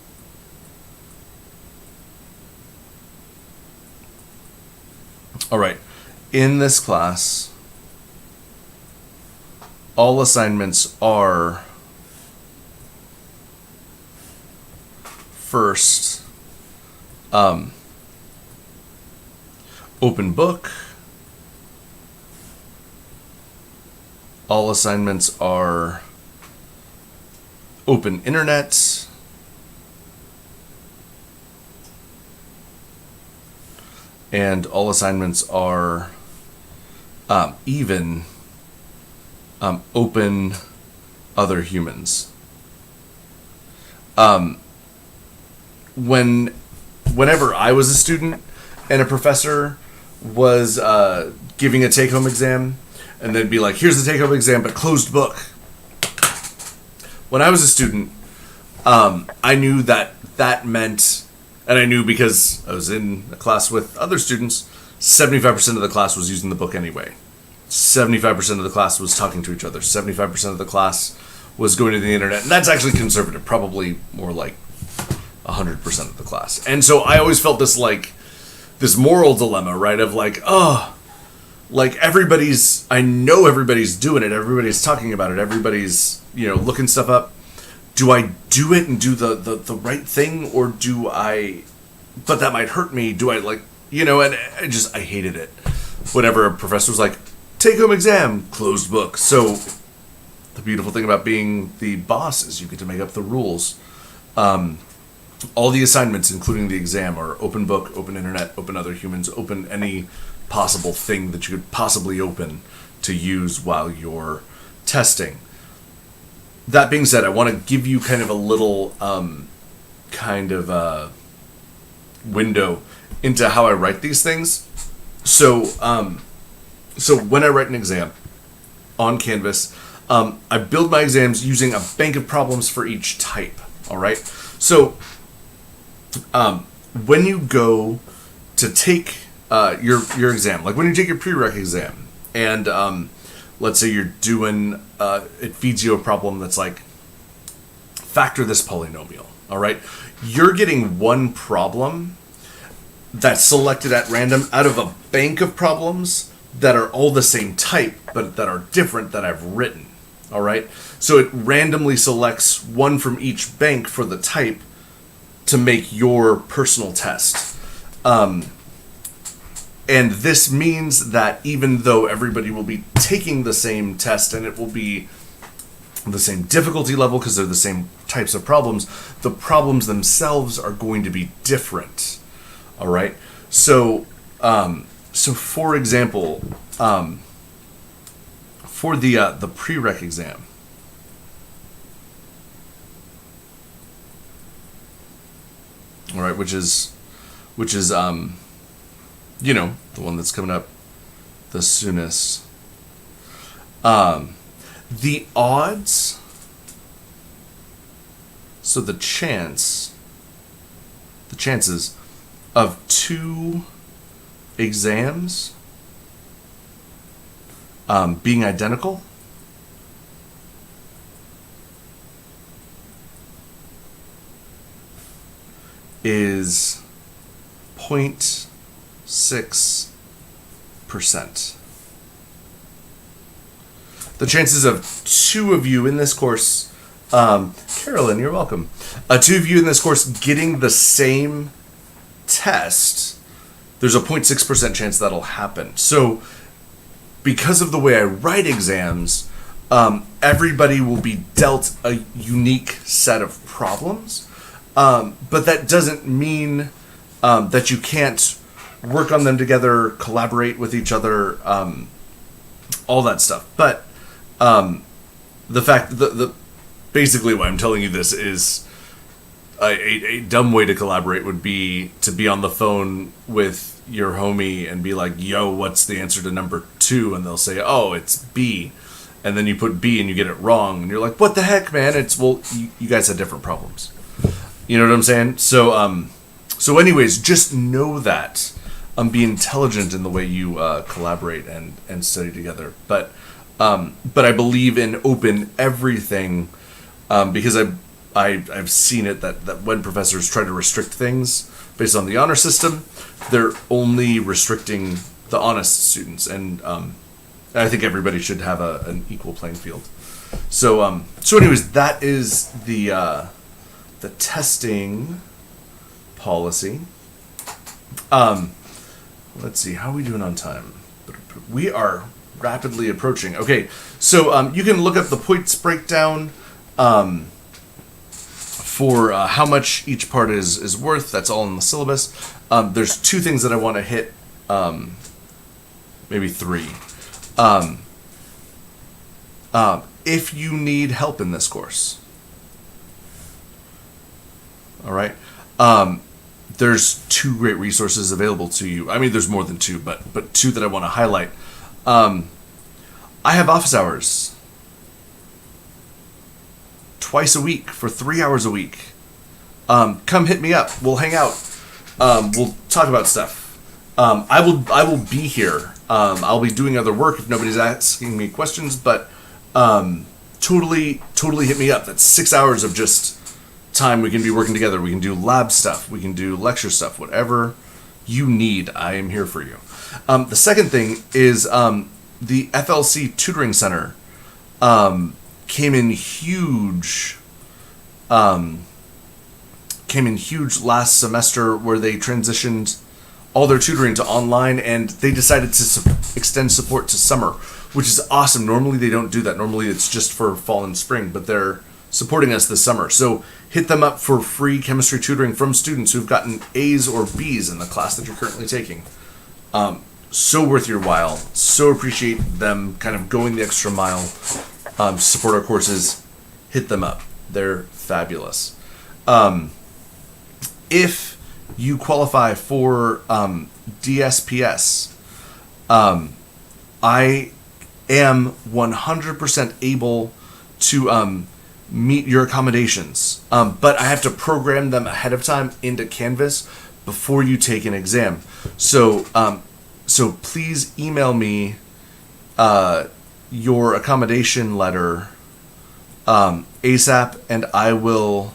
All right. In this class, all assignments are first open book. All assignments are open internet. And all assignments are even open other humans. Whenever I was a student and a professor was giving a take-home exam, and they'd be like, here's the take-home exam, but closed book. When I was a student, I knew that meant, and I knew because I was in a class with other students, 75% of the class was using the book anyway. 75% of the class was talking to each other. 75% of the class was going to the internet. And that's actually conservative, probably more like 100% of the class. And so I always felt this moral dilemma, right? Of like, oh, like I know everybody's doing it. Everybody's talking about it. Everybody's, looking stuff up. Do I do it and do the right thing, or do I, but that might hurt me. Do I and I hated it. Whenever a professor was like, take home exam, closed book. So the beautiful thing about being the boss is you get to make up the rules. All the assignments, including the exam, are open book, open internet, open other humans, open any possible thing that you could possibly open to use while you're testing. That being said, I want to give you kind of a little window into how I write these things. So when I write an exam on Canvas, I build my exams using a bank of problems for each type. All right. So when you go to take your exam, like when you take your prereq exam, and let's say you're doing, it feeds you a problem that's like, factor this polynomial. All right. You're getting one problem that's selected at random out of a bank of problems that are all the same type, but that are different that I've written. All right. So it randomly selects one from each bank for the type to make your personal test. And this means that even though everybody will be taking the same test and it will be the same difficulty level because they're the same types of problems, the problems themselves are going to be different. All right. So for example, for the prereq exam, all right, which is the one that's coming up the soonest. The odds, so the chances of two exams being identical is 0.6%. The chances of two of you in this course, Carolyn, you're welcome. Two of you in this course getting the same test, there's a 0.6% chance that'll happen. So because of the way I write exams, everybody will be dealt a unique set of problems. But that doesn't mean that you can't work on them together, collaborate with each other, all that stuff. But the fact that basically why I'm telling you this is a dumb way to collaborate would be to be on the phone with your homie and be like, yo, what's the answer to number 2? And they'll say, oh, it's B. And then you put B and you get it wrong. And you're like, what the heck, man? You guys had different problems. You know what I'm saying? So anyways, just know that. Be intelligent in the way you collaborate and study together. But I believe in open everything because I've seen it that when professors try to restrict things based on the honor system, they're only restricting the honest students, and I think everybody should have an equal playing field. So anyways, that is the testing policy. Let's see, how are we doing on time? We are rapidly approaching. Okay, so you can look up the points breakdown for how much each part is worth. That's all in the syllabus. There's two things that I want to hit, maybe three. If you need help in this course, all right, there's two great resources available to you. I mean, there's more than two, but two that I want to highlight. I have office hours twice a week for 3 hours a week. Come hit me up. We'll hang out. We'll talk about stuff. I will be here. I'll be doing other work if nobody's asking me questions, but totally hit me up. That's 6 hours of just time we can be working together. We can do lab stuff. We can do lecture stuff. Whatever you need, I am here for you. The second thing is the FLC Tutoring Center came in huge last semester, where they transitioned all their tutoring to online, and they decided to extend support to summer, which is awesome. Normally they don't do that. Normally it's just for fall and spring, but they're supporting us this summer. So hit them up for free chemistry tutoring from students who've gotten A's or B's in the class that you're currently taking. So worth your while. So appreciate them kind of going the extra mile to support our courses. Hit them up. They're fabulous. If you qualify for DSPS, I am 100% able to meet your accommodations, but I have to program them ahead of time into Canvas before you take an exam. So please email me your accommodation letter ASAP, and I will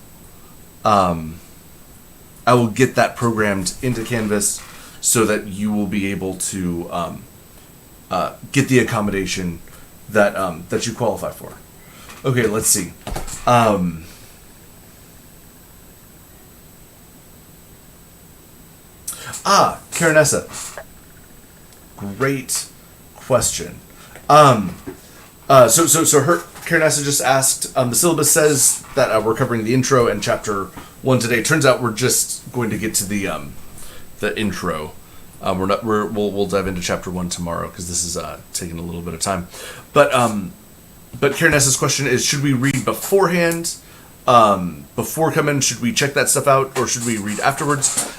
get that programmed into Canvas so that you will be able to get the accommodation that you qualify for. Okay, let's see. Karenessa. Great question. So Karenessa just asked, the syllabus says that we're covering the intro and chapter 1 today. Turns out we're just going to get to the intro. We'll dive into chapter 1 tomorrow, because this is taking a little bit of time. But Karenessa's question is, should we read beforehand, before coming? Should we check that stuff out, or should we read afterwards?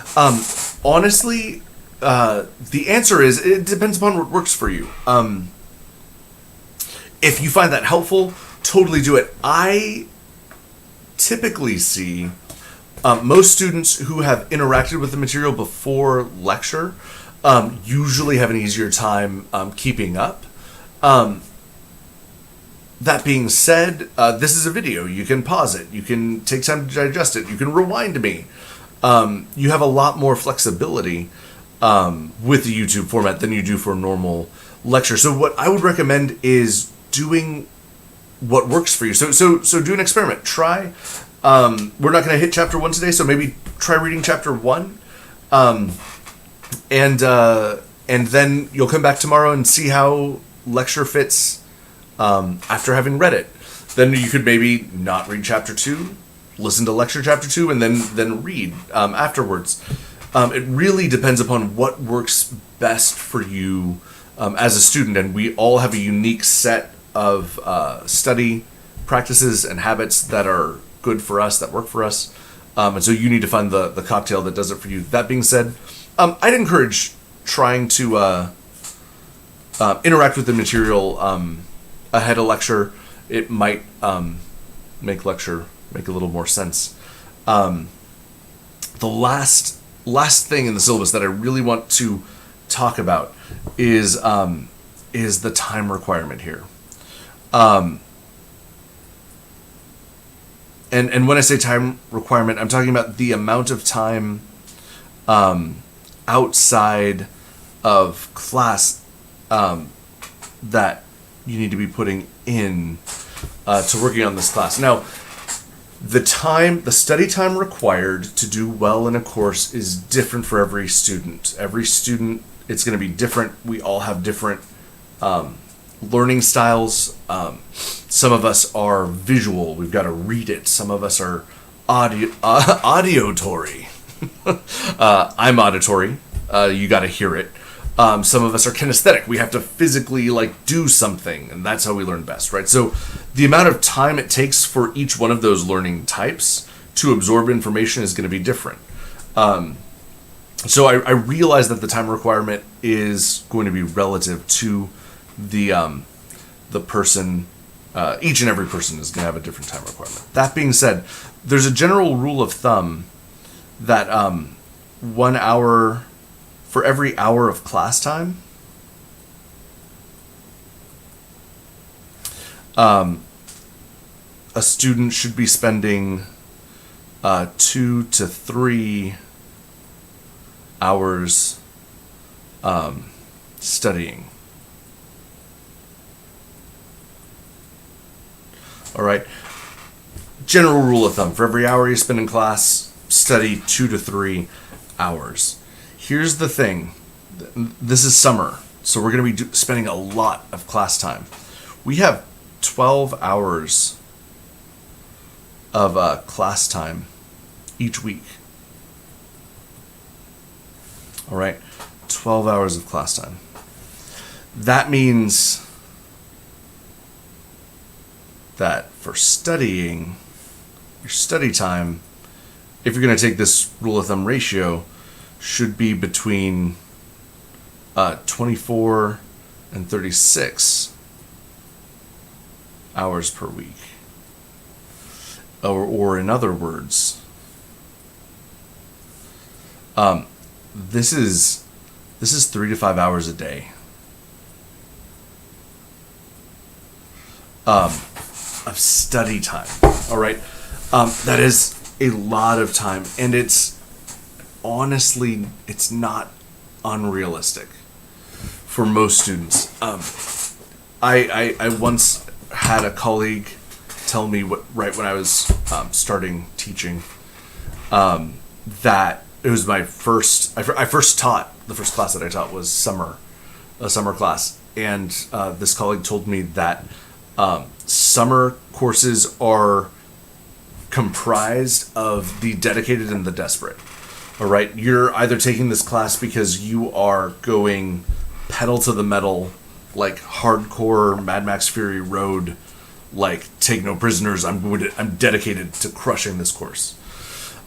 Honestly, the answer is, it depends upon what works for you. If you find that helpful, totally do it. I typically see most students who have interacted with the material before lecture usually have an easier time keeping up. That being said, this is a video. You can pause it. You can take time to digest it. You can rewind me. You have a lot more flexibility with the YouTube format than you do for a normal lecture. So what I would recommend is doing what works for you. So do an experiment. Try. We're not going to hit chapter 1 today, so maybe try reading chapter 1, and then you'll come back tomorrow and see how lecture fits after having read it. Then you could maybe not read chapter 2, listen to lecture chapter 2, and then read afterwards. It really depends upon what works best for you as a student, and we all have a unique set of study practices and habits that are good for us, that work for us, and so you need to find the cocktail that does it for you. That being said, I'd encourage trying to interact with the material ahead of lecture. It might make lecture make a little more sense. The last thing in the syllabus that I really want to talk about is the time requirement here. and when I say time requirement, I'm talking about the amount of time outside of class that you need to be putting in to working on this class. Now, the study time required to do well in a course is different for every student. Every student, it's going to be different. We all have different learning styles. Some of us are visual. We've got to read it. Some of us are auditory. I'm auditory. You got to hear it. Some of us are kinesthetic. We have to physically do something, and that's how we learn best, right? So the amount of time it takes for each one of those learning types to absorb information is going to be different. So I realize that the time requirement is going to be relative to the person. Each and every person is going to have a different time requirement. That being said, there's a general rule of thumb that 1 hour for every hour of class time, a student should be spending 2 to 3 hours studying. All right. General rule of thumb: for every hour you spend in class, study 2 to 3 hours. Here's the thing. This is summer, so we're going to be spending a lot of class time. We have 12 hours of class time each week. All right, 12 hours of class time. That means that for studying, your study time, if you're going to take this rule of thumb ratio, should be between 24 and 36 hours per week. Or in other words, this is 3 to 5 hours a day of study time. All right, that is a lot of time, and it's not unrealistic for most students. I once had a colleague tell me right when I was starting teaching that it was my first. I first taught, the first class that I taught was a summer class, and this colleague told me that summer courses are comprised of the dedicated and the desperate. All right, you're either taking this class because you are going pedal to the metal, like hardcore Mad Max Fury Road, like take no prisoners. I'm dedicated to crushing this course,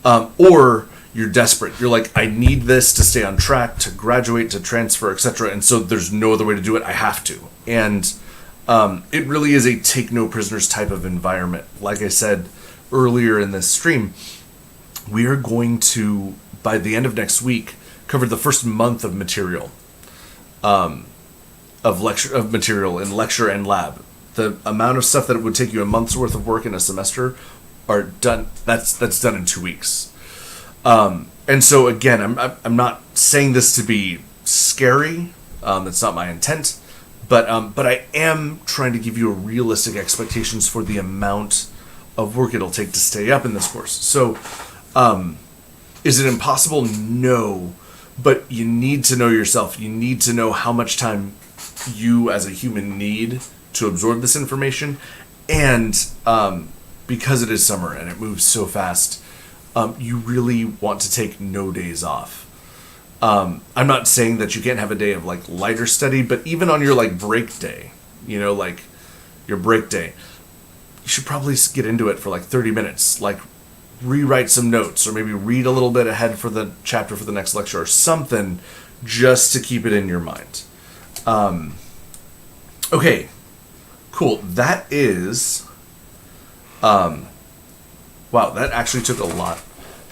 or you're desperate. You're like, I need this to stay on track, to graduate, to transfer, etc. And so there's no other way to do it. I have to. And it really is a take no prisoners type of environment. Like I said earlier in this stream, we are going to, by the end of next week, cover the first month of material, of material in lecture and lab. The amount of stuff that it would take you a month's worth of work in a semester are done. That's done in 2 weeks. And so again, I'm not saying this to be scary. That's not my intent. But I am trying to give you a realistic expectations for the amount of work it'll take to stay up in this course. So, is it impossible? No, but you need to know yourself. You need to know how much time you as a human need to absorb this information. And because it is summer and it moves so fast, you really want to take no days off. I'm not saying that you can't have a day of like lighter study, but even on your like break day, like your break day, you should probably get into it for like 30 minutes, like rewrite some notes or maybe read a little bit ahead for the chapter for the next lecture or something just to keep it in your mind. Okay, cool. That is, wow, that actually took a lot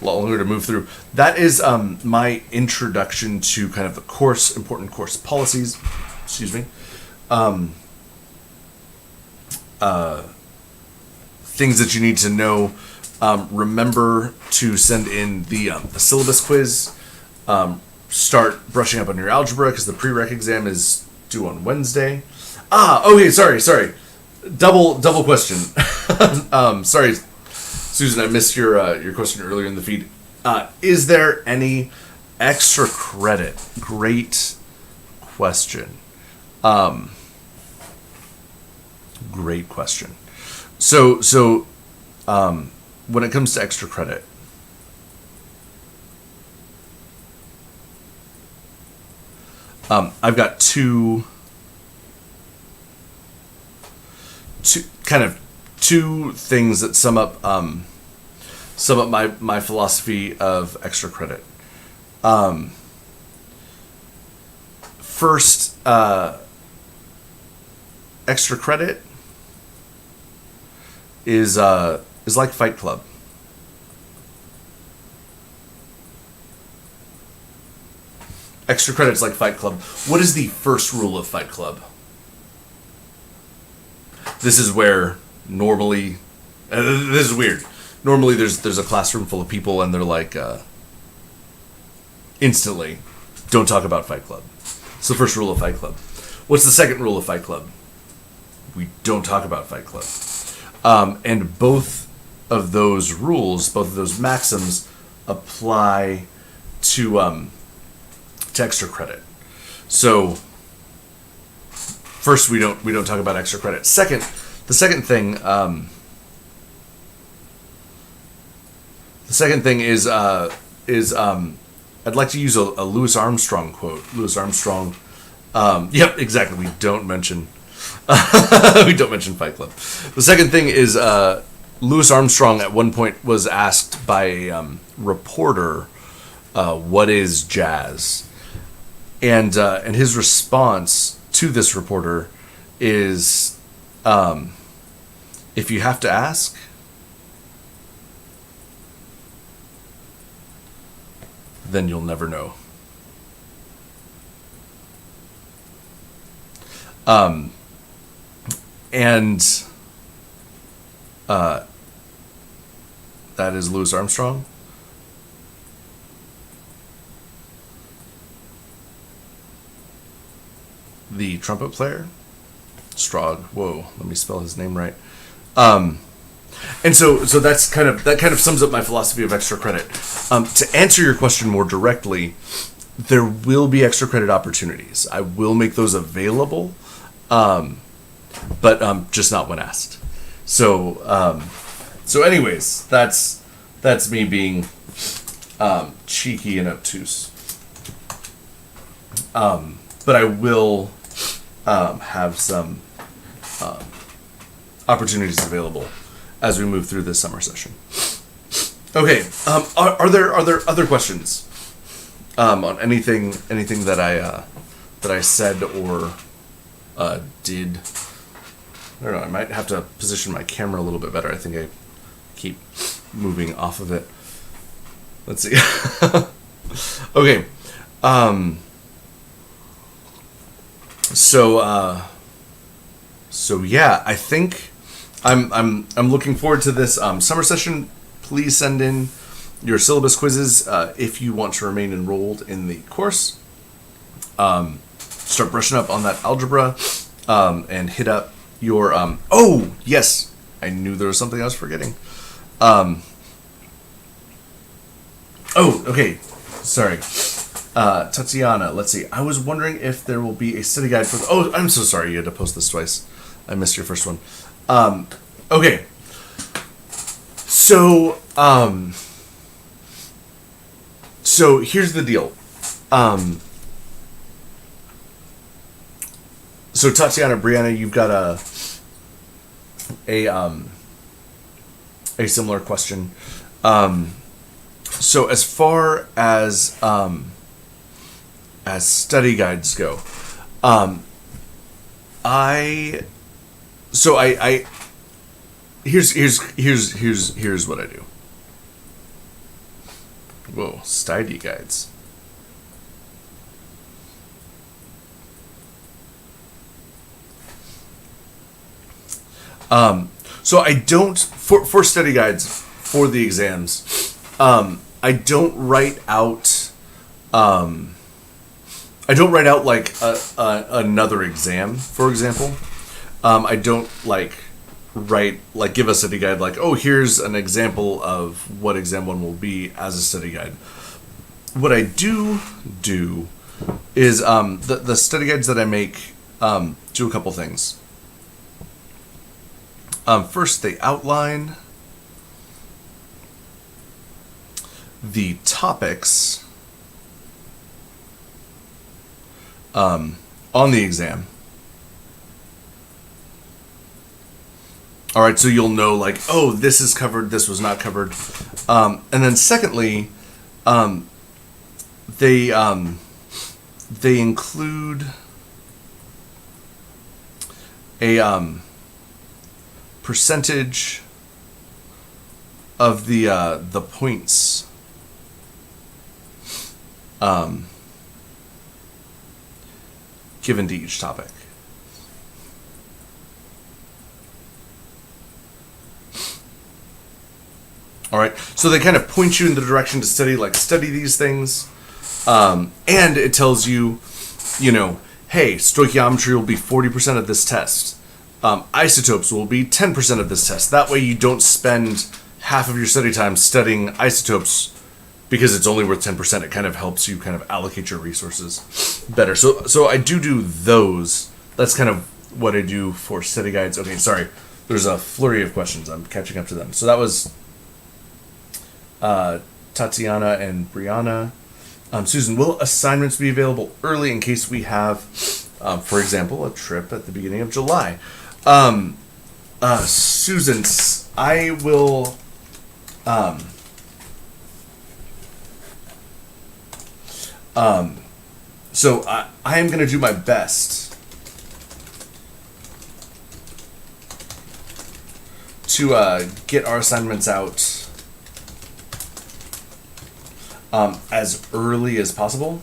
longer to move through. That is my introduction to kind of the important course policies, excuse me, things that you need to know Remember to send in the syllabus quiz. Start brushing up on your algebra because the prereq exam is due on Wednesday. Okay, sorry. Double question. Sorry, Susan, I missed your question earlier in the feed. Is there any extra credit? Great question. Great question. So when it comes to extra credit, I've got two things that sum up my philosophy of extra credit. First, extra credit is like Fight Club. Extra credit's like Fight Club. What is the first rule of Fight Club? This is where normally, this is weird. Normally there's a classroom full of people and they're like, instantly, don't talk about Fight Club. It's the first rule of Fight Club. What's the second rule of Fight Club? We don't talk about Fight Club. And both of those rules, both of those maxims, apply to extra credit. So first, we don't talk about extra credit. Second, the second thing is I'd like to use a Louis Armstrong quote. Louis Armstrong. Yep, exactly. We don't mention Fight Club. The second thing is Louis Armstrong at one point was asked by a reporter, "What is jazz?" And his response to this reporter is, "If you have to ask, then you'll never know." And that is Louis Armstrong. The trumpet player, Strog. Whoa, let me spell his name right. And so that kind of sums up my philosophy of extra credit. To answer your question more directly, there will be extra credit opportunities. I will make those available, but just not when asked. So anyways, that's me being cheeky and obtuse. But I will have some opportunities available as we move through this summer session. Okay, are there other questions on anything that I said or did? I don't know. I might have to position my camera a little bit better. I think I keep moving off of it. Let's see. Okay. So yeah, I think I'm looking forward to this summer session. Please send in your syllabus quizzes if you want to remain enrolled in the course. Start brushing up on that algebra and hit up your oh yes, I knew there was something I was forgetting. Oh, okay, sorry. Tatiana, let's see. I was wondering if there will be a study guide for... Oh, I'm so sorry you had to post this twice. I missed your first one. Okay. So here's the deal. So Tatiana, Brianna, you've got a similar question. So as far as study guides go, here's what I do. Whoa, study guides. So I don't for study guides for the exams. I don't write out like another exam, for example. I don't give a study guide like, oh, here's an example of what exam one will be as a study guide. What I do is the study guides that I make do a couple things. First, they outline the topics on the exam. All right, so you'll know like, oh, this is covered, this was not covered. And then secondly, they include a percentage of the points given to each topic. All right, so they kind of point you in the direction to study these things, and it tells you, hey, stoichiometry will be 40% of this test. Isotopes will be 10% of this test. That way you don't spend half of your study time studying isotopes because it's only worth 10%. It kind of helps you kind of allocate your resources better. So I do those. That's kind of what I do for study guides. Okay, sorry. There's a flurry of questions. I'm catching up to them. So that was Tatiana and Brianna. Susan, will assignments be available early in case we have, for example, a trip at the beginning of July? Susan, I will... So I am going to do my best to get our assignments out as early as possible.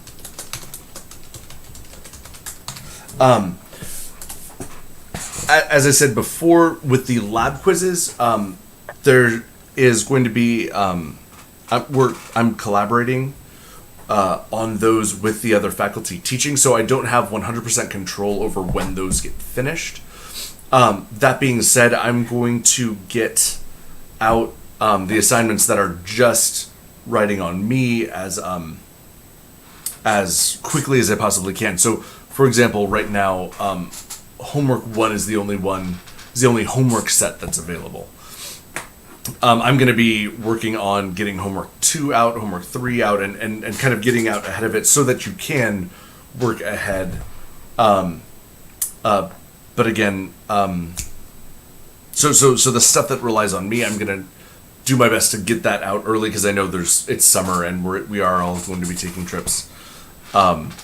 As I said before, with the lab quizzes, there is going to be I'm collaborating on those with the other faculty teaching, so I don't have 100% control over when those get finished. That being said, I'm going to get out the assignments that are just writing on me as quickly as I possibly can. So, for example, right now, homework 1 is the only homework set that's available. I'm going to be working on getting homework 2 out, homework 3 out, and kind of getting out ahead of it so that you can work ahead. But again, so the stuff that relies on me, I'm going to do my best to get that out early because I know it's summer and we are all going to be taking trips. And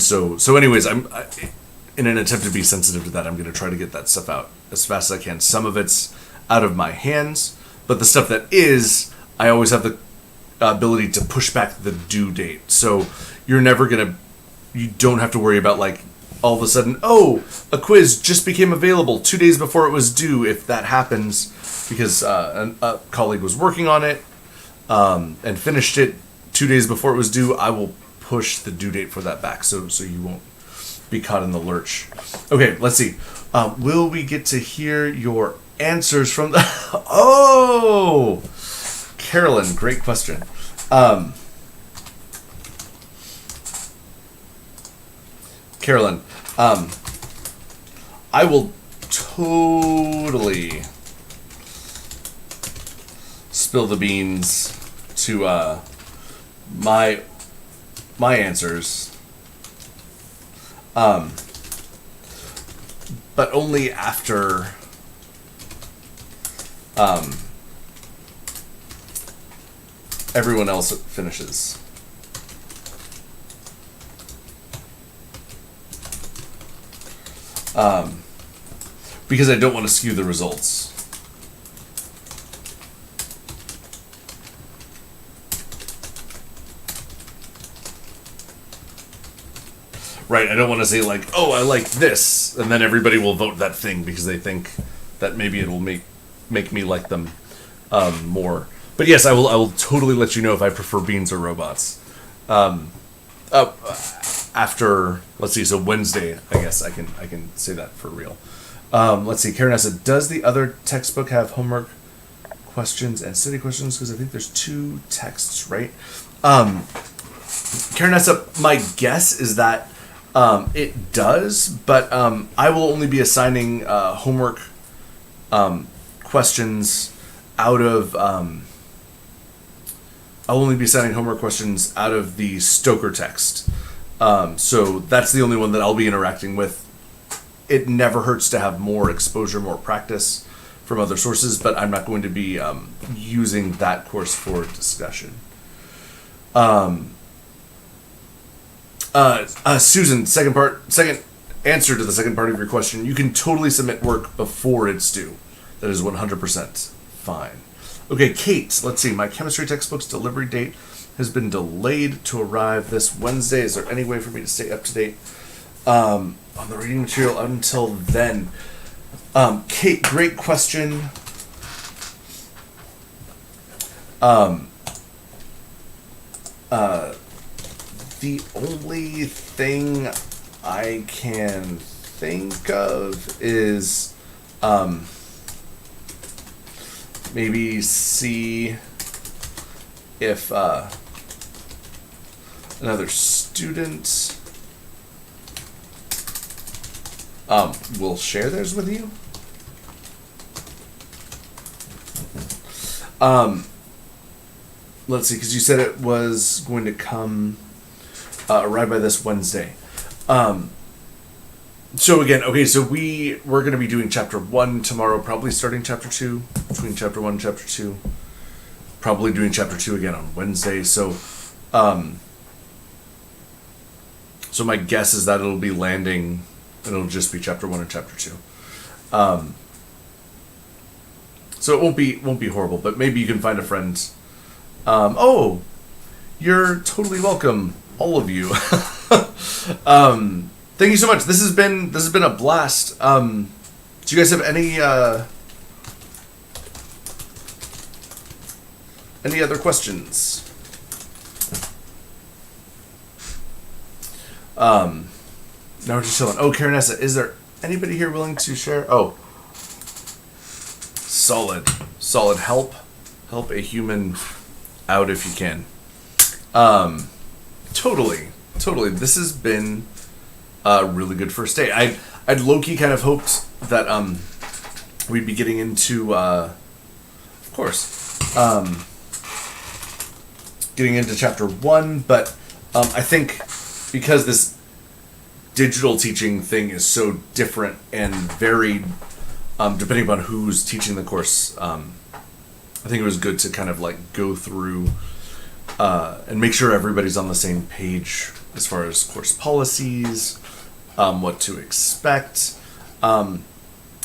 so anyways, in an attempt to be sensitive to that, I'm going to try to get that stuff out as fast as I can. Some of it's out of my hands, but the stuff that is, I always have the ability to push back the due date. So you don't have to worry about like all of a sudden, oh, a quiz just became available 2 days before it was due. If that happens because a colleague was working on it and finished it 2 days before it was due, I will push the due date for that back so you won't be caught in the lurch. Okay, let's see. Will we get to hear your answers from the... Oh! Carolyn, great question. Carolyn, I will totally spill the beans to my answers, but only after everyone else finishes. Because I don't want to skew the results. Right, I don't want to say like, oh, I like this, and then everybody will vote that thing because they think that maybe it will make me like them. more. But yes, I will totally let you know if I prefer beans or robots. After, let's see, so Wednesday, I guess I can say that for real. Let's see, Karenessa, does the other textbook have homework questions and study questions? Because I think there's 2 texts, right? Karenessa, my guess is that it does, but I will only be assigning homework questions out of... I'll only be assigning homework questions out of the Stoker text. So that's the only one that I'll be interacting with. It never hurts to have more exposure, more practice from other sources, but I'm not going to be using that course for discussion. Susan, second answer to the second part of your question. You can totally submit work before it's due. That is 100% fine. Okay, Kate, let's see. My chemistry textbook's delivery date has been delayed to arrive this Wednesday. Is there any way for me to stay up to date on the reading material until then? Kate, great question. The only thing I can think of is maybe see if another student will share theirs with you. Let's see, because you said it was going to come arrive by this Wednesday. So again, okay, so we're going to be doing chapter 1 tomorrow, probably starting chapter 2, between chapter 1 and chapter 2, probably doing chapter 2 again on Wednesday. So so my guess is that it'll be landing, and it'll just be chapter 1 and chapter 2. So it won't be horrible, but maybe you can find a friend. Oh, you're totally welcome, all of you. Thank you so much. This has been a blast. Do you guys have any other questions? Now we're just chilling. Oh, Karenessa, is there anybody here willing to share? Oh, solid. Help a human out if you can. Totally. This has been a really good first day. I'd low-key kind of hoped that we'd be getting into of course getting into chapter 1, but I think because this digital teaching thing is so different and varied depending upon who's teaching the course, I think it was good to kind of like go through and make sure everybody's on the same page as far as course policies, what to expect. I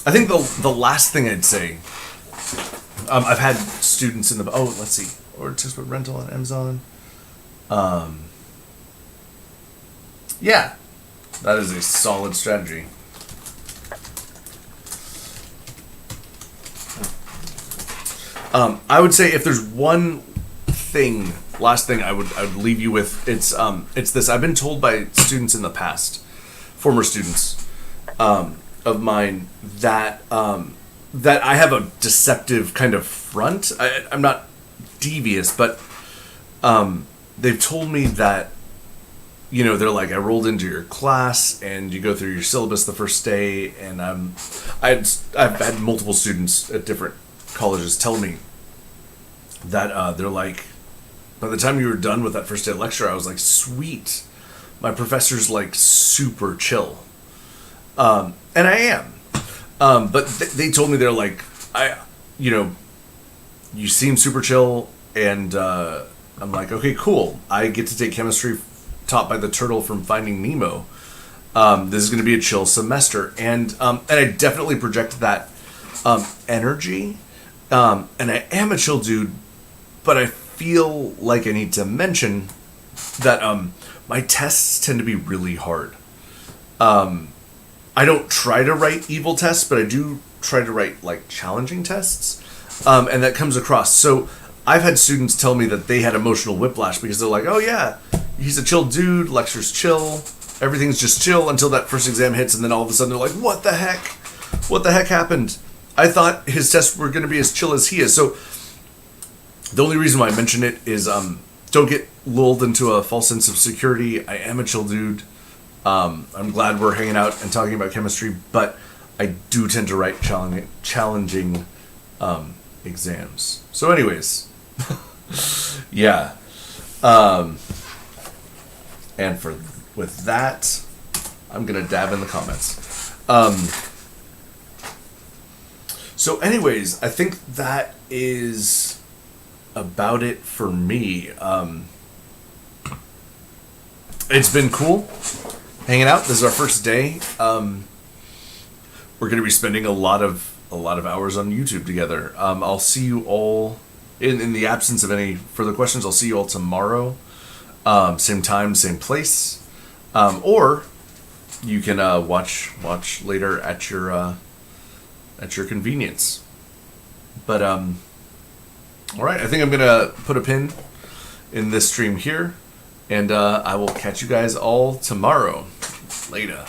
think the last thing I'd say, I've had students in the, let's see, order textbook rental on Amazon. Yeah, that is a solid strategy. I would say if there's one last thing I would leave you with, it's this. I've been told by students in the past, former students of mine, that that I have a deceptive kind of front. I'm not devious, but they've told me that, you know, they're like, I rolled into your class and you go through your syllabus the first day, and I've had multiple students at different colleges tell me that they're like, by the time you were done with that first day of lecture, I was like, sweet, my professor's like super chill, and I am, but they told me, they're like, you seem super chill, and I'm like, okay, cool, I get to take chemistry taught by the turtle from Finding Nemo. This is going to be a chill semester, and I definitely project that energy, and I am a chill dude, but I feel like I need to mention that my tests tend to be really hard. I don't try to write evil tests, but I do try to write like challenging tests. and that comes across. So I've had students tell me that they had emotional whiplash because they're like, oh yeah, he's a chill dude, lectures chill, everything's just chill until that first exam hits, and then all of a sudden they're like, what the heck happened? I thought his tests were going to be as chill as he is. So the only reason why I mention it is don't get lulled into a false sense of security. I am a chill dude. I'm glad we're hanging out and talking about chemistry, but I do tend to write challenging exams. So anyways, yeah. And with that, I'm going to dab in the comments. So anyways, I think that is about it for me. It's been cool hanging out. This is our first day. We're going to be spending a lot of hours on YouTube together. I'll see you all in the absence of any further questions. I'll see you all tomorrow, same time, same place, or you can watch later at your convenience. But all right, I think I'm gonna put a pin in this stream here, and I will catch you guys all tomorrow. Later.